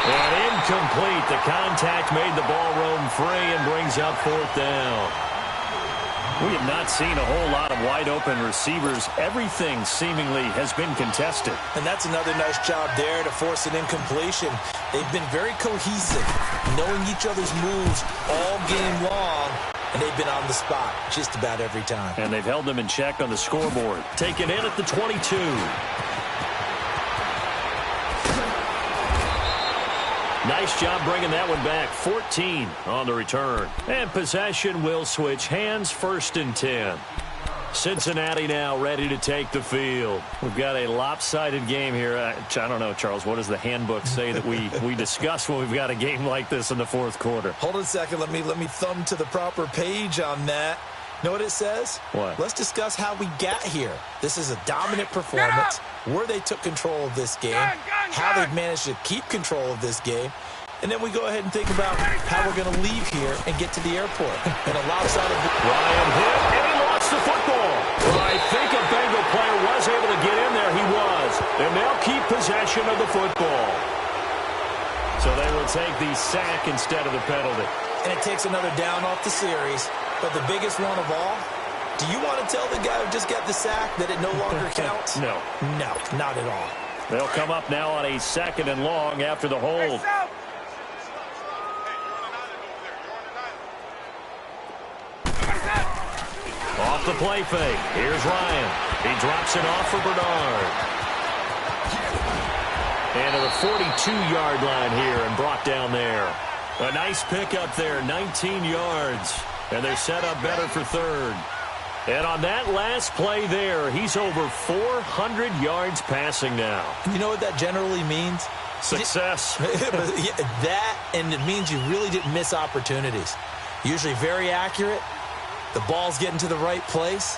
And incomplete. The contact made the ball roam free and brings up 4th down. We have not seen a whole lot of wide-open receivers. Everything seemingly has been contested. And that's another nice job there to force an incompletion. They've been very cohesive, knowing each other's moves all game long, and they've been on the spot just about every time. And they've held them in check on the scoreboard. Taken in at the 22. Nice job bringing that one back. 14 on the return. And possession will switch hands. 1st and 10. Cincinnati now ready to take the field. We've got a lopsided game here. I don't know, Charles, what does the handbook say that we discuss when we've got a game like this in the 4th quarter? Hold on a second. Let me thumb to the proper page on that. Know what it says? What? Let's discuss how we got here. This is a dominant performance, where they took control of this game, how they've managed to keep control of this game, and then we go ahead and think about how we're going to leave here and get to the airport. And a lopsided... Ryan hit, and he lost the football. Well, I think a Bengal player was able to get in there. He was. And they'll keep possession of the football. So they will take the sack instead of the penalty. And it takes another down off the series. But the biggest one of all, do you want to tell the guy who just got the sack that it no longer counts? No. No, not at all. They'll come up now on a 2nd and long after the hold. Off the play fake. Here's Ryan. He drops it off for Bernard. And to the 42-yard line here and brought down there. A nice pickup there, 19 yards. And they're set up better for 3rd. And on that last play there, he's over 400 yards passing now. You know what that generally means? Success. That, and it means you really didn't miss opportunities. Usually very accurate. The ball's getting to the right place.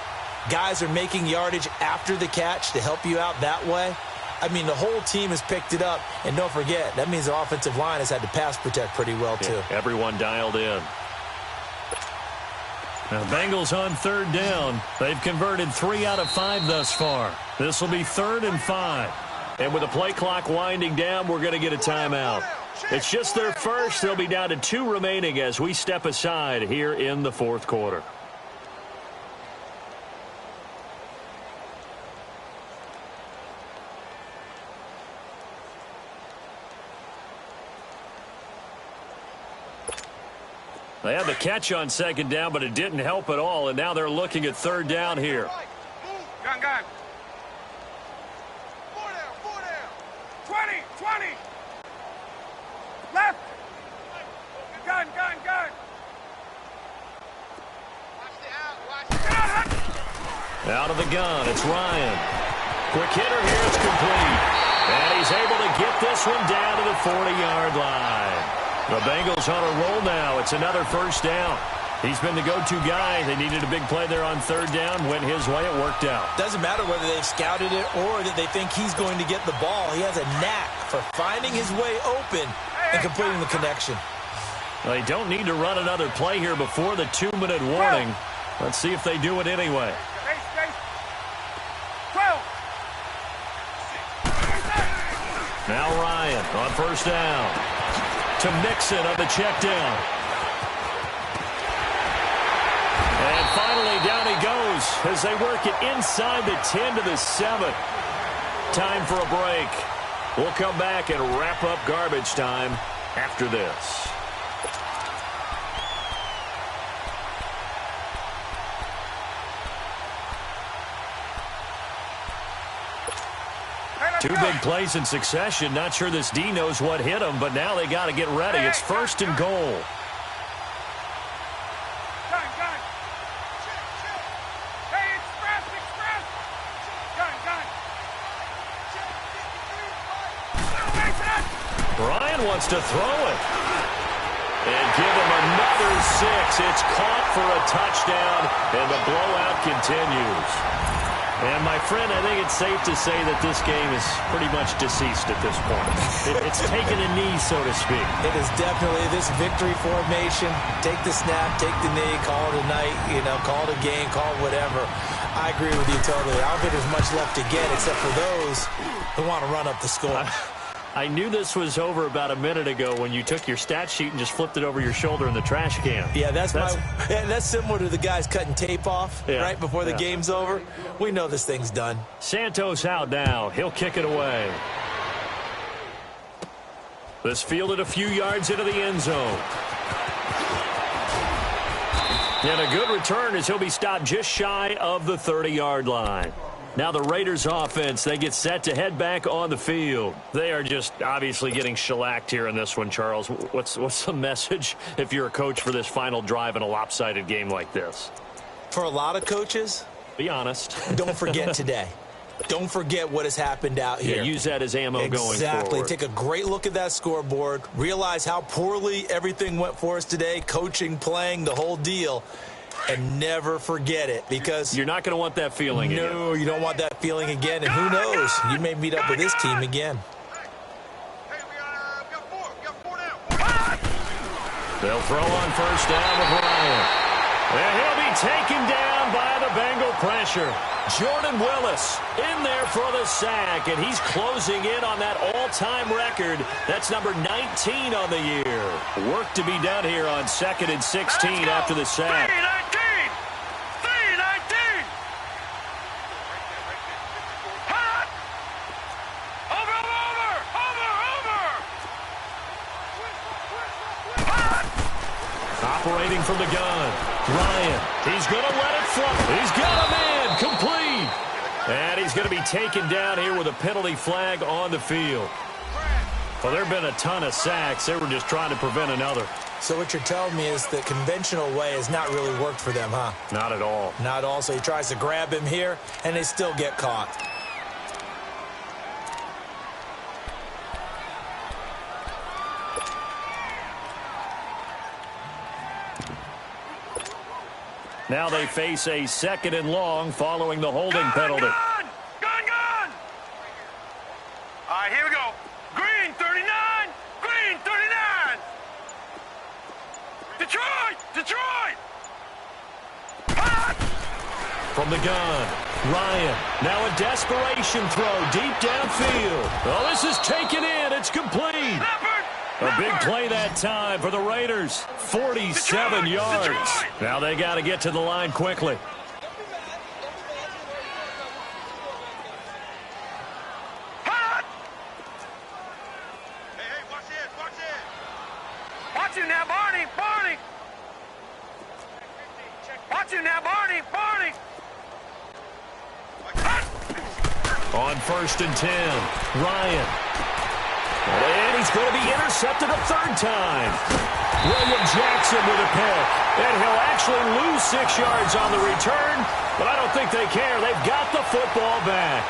Guys are making yardage after the catch to help you out that way. I mean, the whole team has picked it up. And don't forget, that means the offensive line has had to pass protect pretty well, too. Yeah, everyone dialed in. Now, Bengals on 3rd down. They've converted 3 out of 5 thus far. This will be 3rd and 5. And with the play clock winding down, we're going to get a timeout. It's just their first. They'll be down to 2 remaining as we step aside here in the 4th quarter. They had the catch on second down, but it didn't help at all, and now they're looking at third down here. Gun. 4 down. 20. Left. Gun. Out of the gun, it's Ryan. Quick hitter here, it's complete. And he's able to get this one down to the 40-yard line. The Bengals on a roll now. It's another first down. He's been the go-to guy. They needed a big play there on third down. Went his way. It worked out. Doesn't matter whether they've scouted it or that they think he's going to get the ball. He has a knack for finding his way open and completing the connection. They don't need to run another play here before the 2-minute warning. Let's see if they do it anyway. 12. Now Ryan on first down. To Mixon on the check down. And finally down he goes as they work it inside the 10 to the 7. Time for a break. We'll come back and wrap up garbage time after this. Two big plays in succession. Not sure this D knows what hit him, but now they got to get ready. It's first and goal. Gun. Hey, express. Gun. Ryan wants to throw it. And give him another 6. It's caught for a touchdown, and the blowout continues. And, my friend, I think it's safe to say that this game is pretty much deceased at this point. It's taken a knee, so to speak. It is definitely this victory formation. Take the snap, take the knee, call it a night, call it a game, call it whatever. I agree with you totally. I don't think there's much left to get except for those who want to run up the score. I knew this was over about a minute ago when you took your stat sheet and just flipped it over your shoulder in the trash can. Yeah, that's similar to the guys cutting tape off right before the game's over. We know this thing's done. Santos out now. He'll kick it away. This fielded a few yards into the end zone. And a good return as he'll be stopped just shy of the 30-yard line. Now the Raiders offense, they get set to head back on the field. They are just obviously getting shellacked here in this one, Charles. What's the message if you're a coach for this final drive in a lopsided game like this? For a lot of coaches, be honest. Don't forget today. Don't forget what has happened out here. Yeah, use that as ammo going forward. Exactly. Take a great look at that scoreboard. Realize how poorly everything went for us today. Coaching, playing, the whole deal. And never forget it, because you're not going to want that feeling again. No, you don't want that feeling again. And who knows? You may meet up with this team again. Hey, we got 4 down. They'll throw on first down with Ryan. And he'll be taken down by the Bengal pressure. Jordan Willis in there for the sack, and he's closing in on that all-time record. That's number 19 on the year. Work to be done here on 2nd and 16 after the sack. 3-19. Hot. Over. Hot. Operating from the gun. Ryan, he's going to let it fly. He's got a man, complete. And he's going to be taken down here with a penalty flag on the field. Well, there have been a ton of sacks. They were just trying to prevent another. So what you're telling me is the conventional way has not really worked for them, huh? Not at all. Not at all. So he tries to grab him here, and they still get caught. Now they face a 2nd and long following the holding penalty. Gun! All right, here we go. Green, 39. Green, 39. Detroit. Hot. From the gun, Ryan. Now a desperation throw deep downfield. Oh, this is taken in. It's complete. A big play that time for the Raiders. 47 yards. Now they got to get to the line quickly. Hot. Hey, watch it. Watch it now, Barney. Watch him now, Barney. Barney. On 1st and 10, Ryan. And he's going to be intercepted a third time. William Jackson with a pick. And he'll actually lose 6 yards on the return, but I don't think they care. They've got the football back.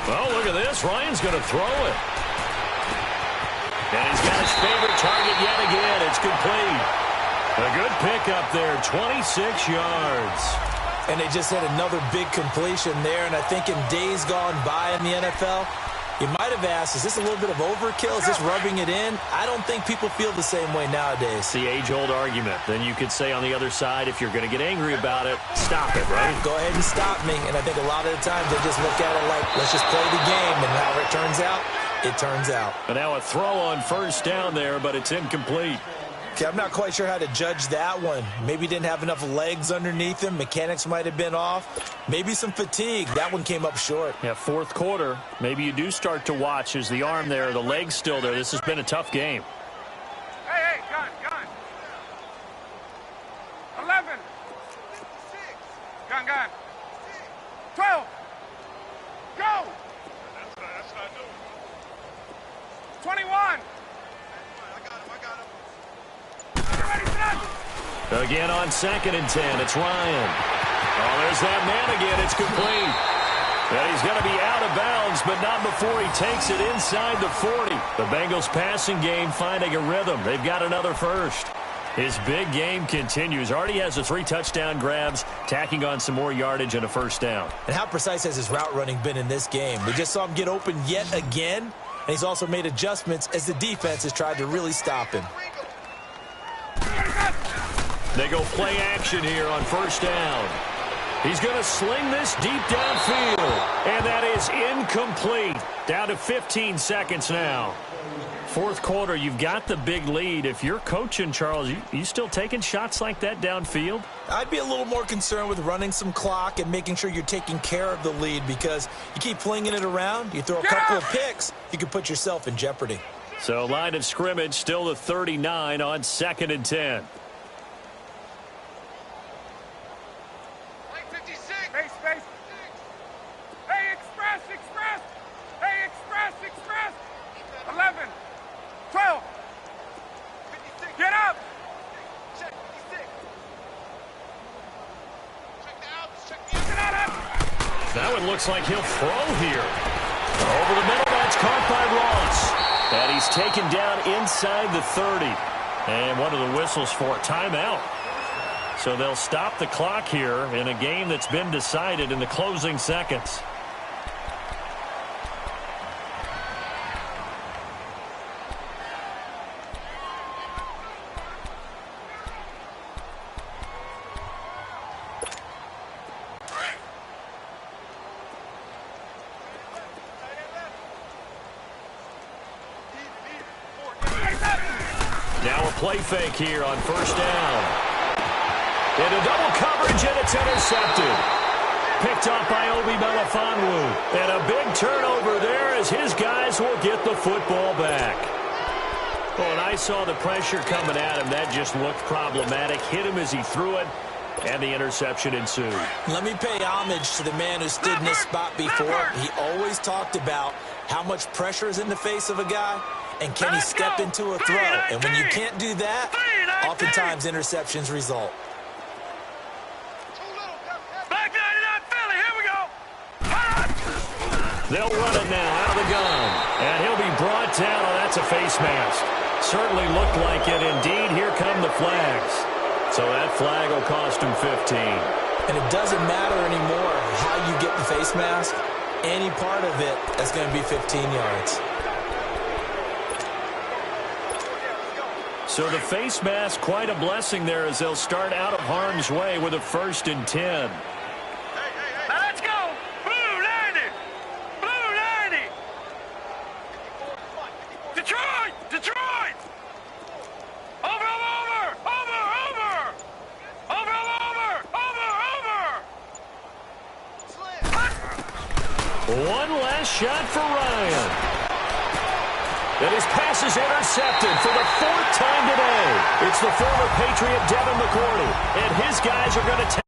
Well, look at this. Ryan's going to throw it. And he's got his favorite target yet again. It's complete. A good pickup there, 26 yards. And they just had another big completion there. And I think in days gone by in the NFL, you might have asked, is this a little bit of overkill? Is this rubbing it in? I don't think people feel the same way nowadays. It's the age-old argument. Then you could say on the other side, if you're going to get angry about it, stop it, right? Go ahead and stop me. And I think a lot of the times they just look at it like, let's just play the game. And however it turns out, it turns out. And now a throw on 1st down there, but it's incomplete. Okay, I'm not quite sure how to judge that one. Maybe didn't have enough legs underneath him. Mechanics might have been off. Maybe some fatigue. That one came up short. Yeah, 4th quarter. Maybe you do start to watch as the arm there, the leg's still there. This has been a tough game. Hey, gun. 11. Gun. 12. Go. That's what I do. 21. I got him. Again on 2nd and 10, it's Ryan. Oh, there's that man again. It's complete. And he's going to be out of bounds, but not before he takes it inside the 40. The Bengals passing game finding a rhythm. They've got another first. His big game continues. Already has the 3 touchdown grabs, tacking on some more yardage and a 1st down. And how precise has his route running been in this game? We just saw him get open yet again, and he's also made adjustments as the defense has tried to really stop him. They go play action here on 1st down. He's going to sling this deep downfield, and that is incomplete. Down to 15 seconds now. 4th quarter, you've got the big lead. If you're coaching, Charles, you still taking shots like that downfield? I'd be a little more concerned with running some clock and making sure you're taking care of the lead, because you keep flinging it around, you throw a couple of picks, you can put yourself in jeopardy. So line of scrimmage still the 39 on 2nd and 10. Space. Hey, express. Hey, express. 11. 12. 56. Get up. Check 56. Check the Get out. That one looks like he'll throw here. Over the middle, that's caught by Ross. And he's taken down inside the 30. And one of the whistles for a timeout. So they'll stop the clock here in a game that's been decided in the closing seconds. Now a play fake here on 1st down. Into double coverage, and it's intercepted. Picked up by Obi Melifonwu. And a big turnover there as his guys will get the football back. Oh, and I saw the pressure coming at him. That just looked problematic. Hit him as he threw it, and the interception ensued. Let me pay homage to the man who stood in this spot before. He always talked about how much pressure is in the face of a guy, and can he step into a throw. And when you can't do that, oftentimes interceptions result. They'll run it now out of the gun. And he'll be brought down. Oh, that's a face mask. Certainly looked like it. Indeed, here come the flags. So that flag will cost him 15. And it doesn't matter anymore how you get the face mask. Any part of it is going to be 15 yards. So the face mask, quite a blessing there as they'll start out of harm's way with a 1st and 10. Let's go. Blue 90. Blue Detroit! Over! One last shot for Ryan. And his pass is intercepted for the 4th time today. It's the former Patriot Devin McCourty, and his guys are going to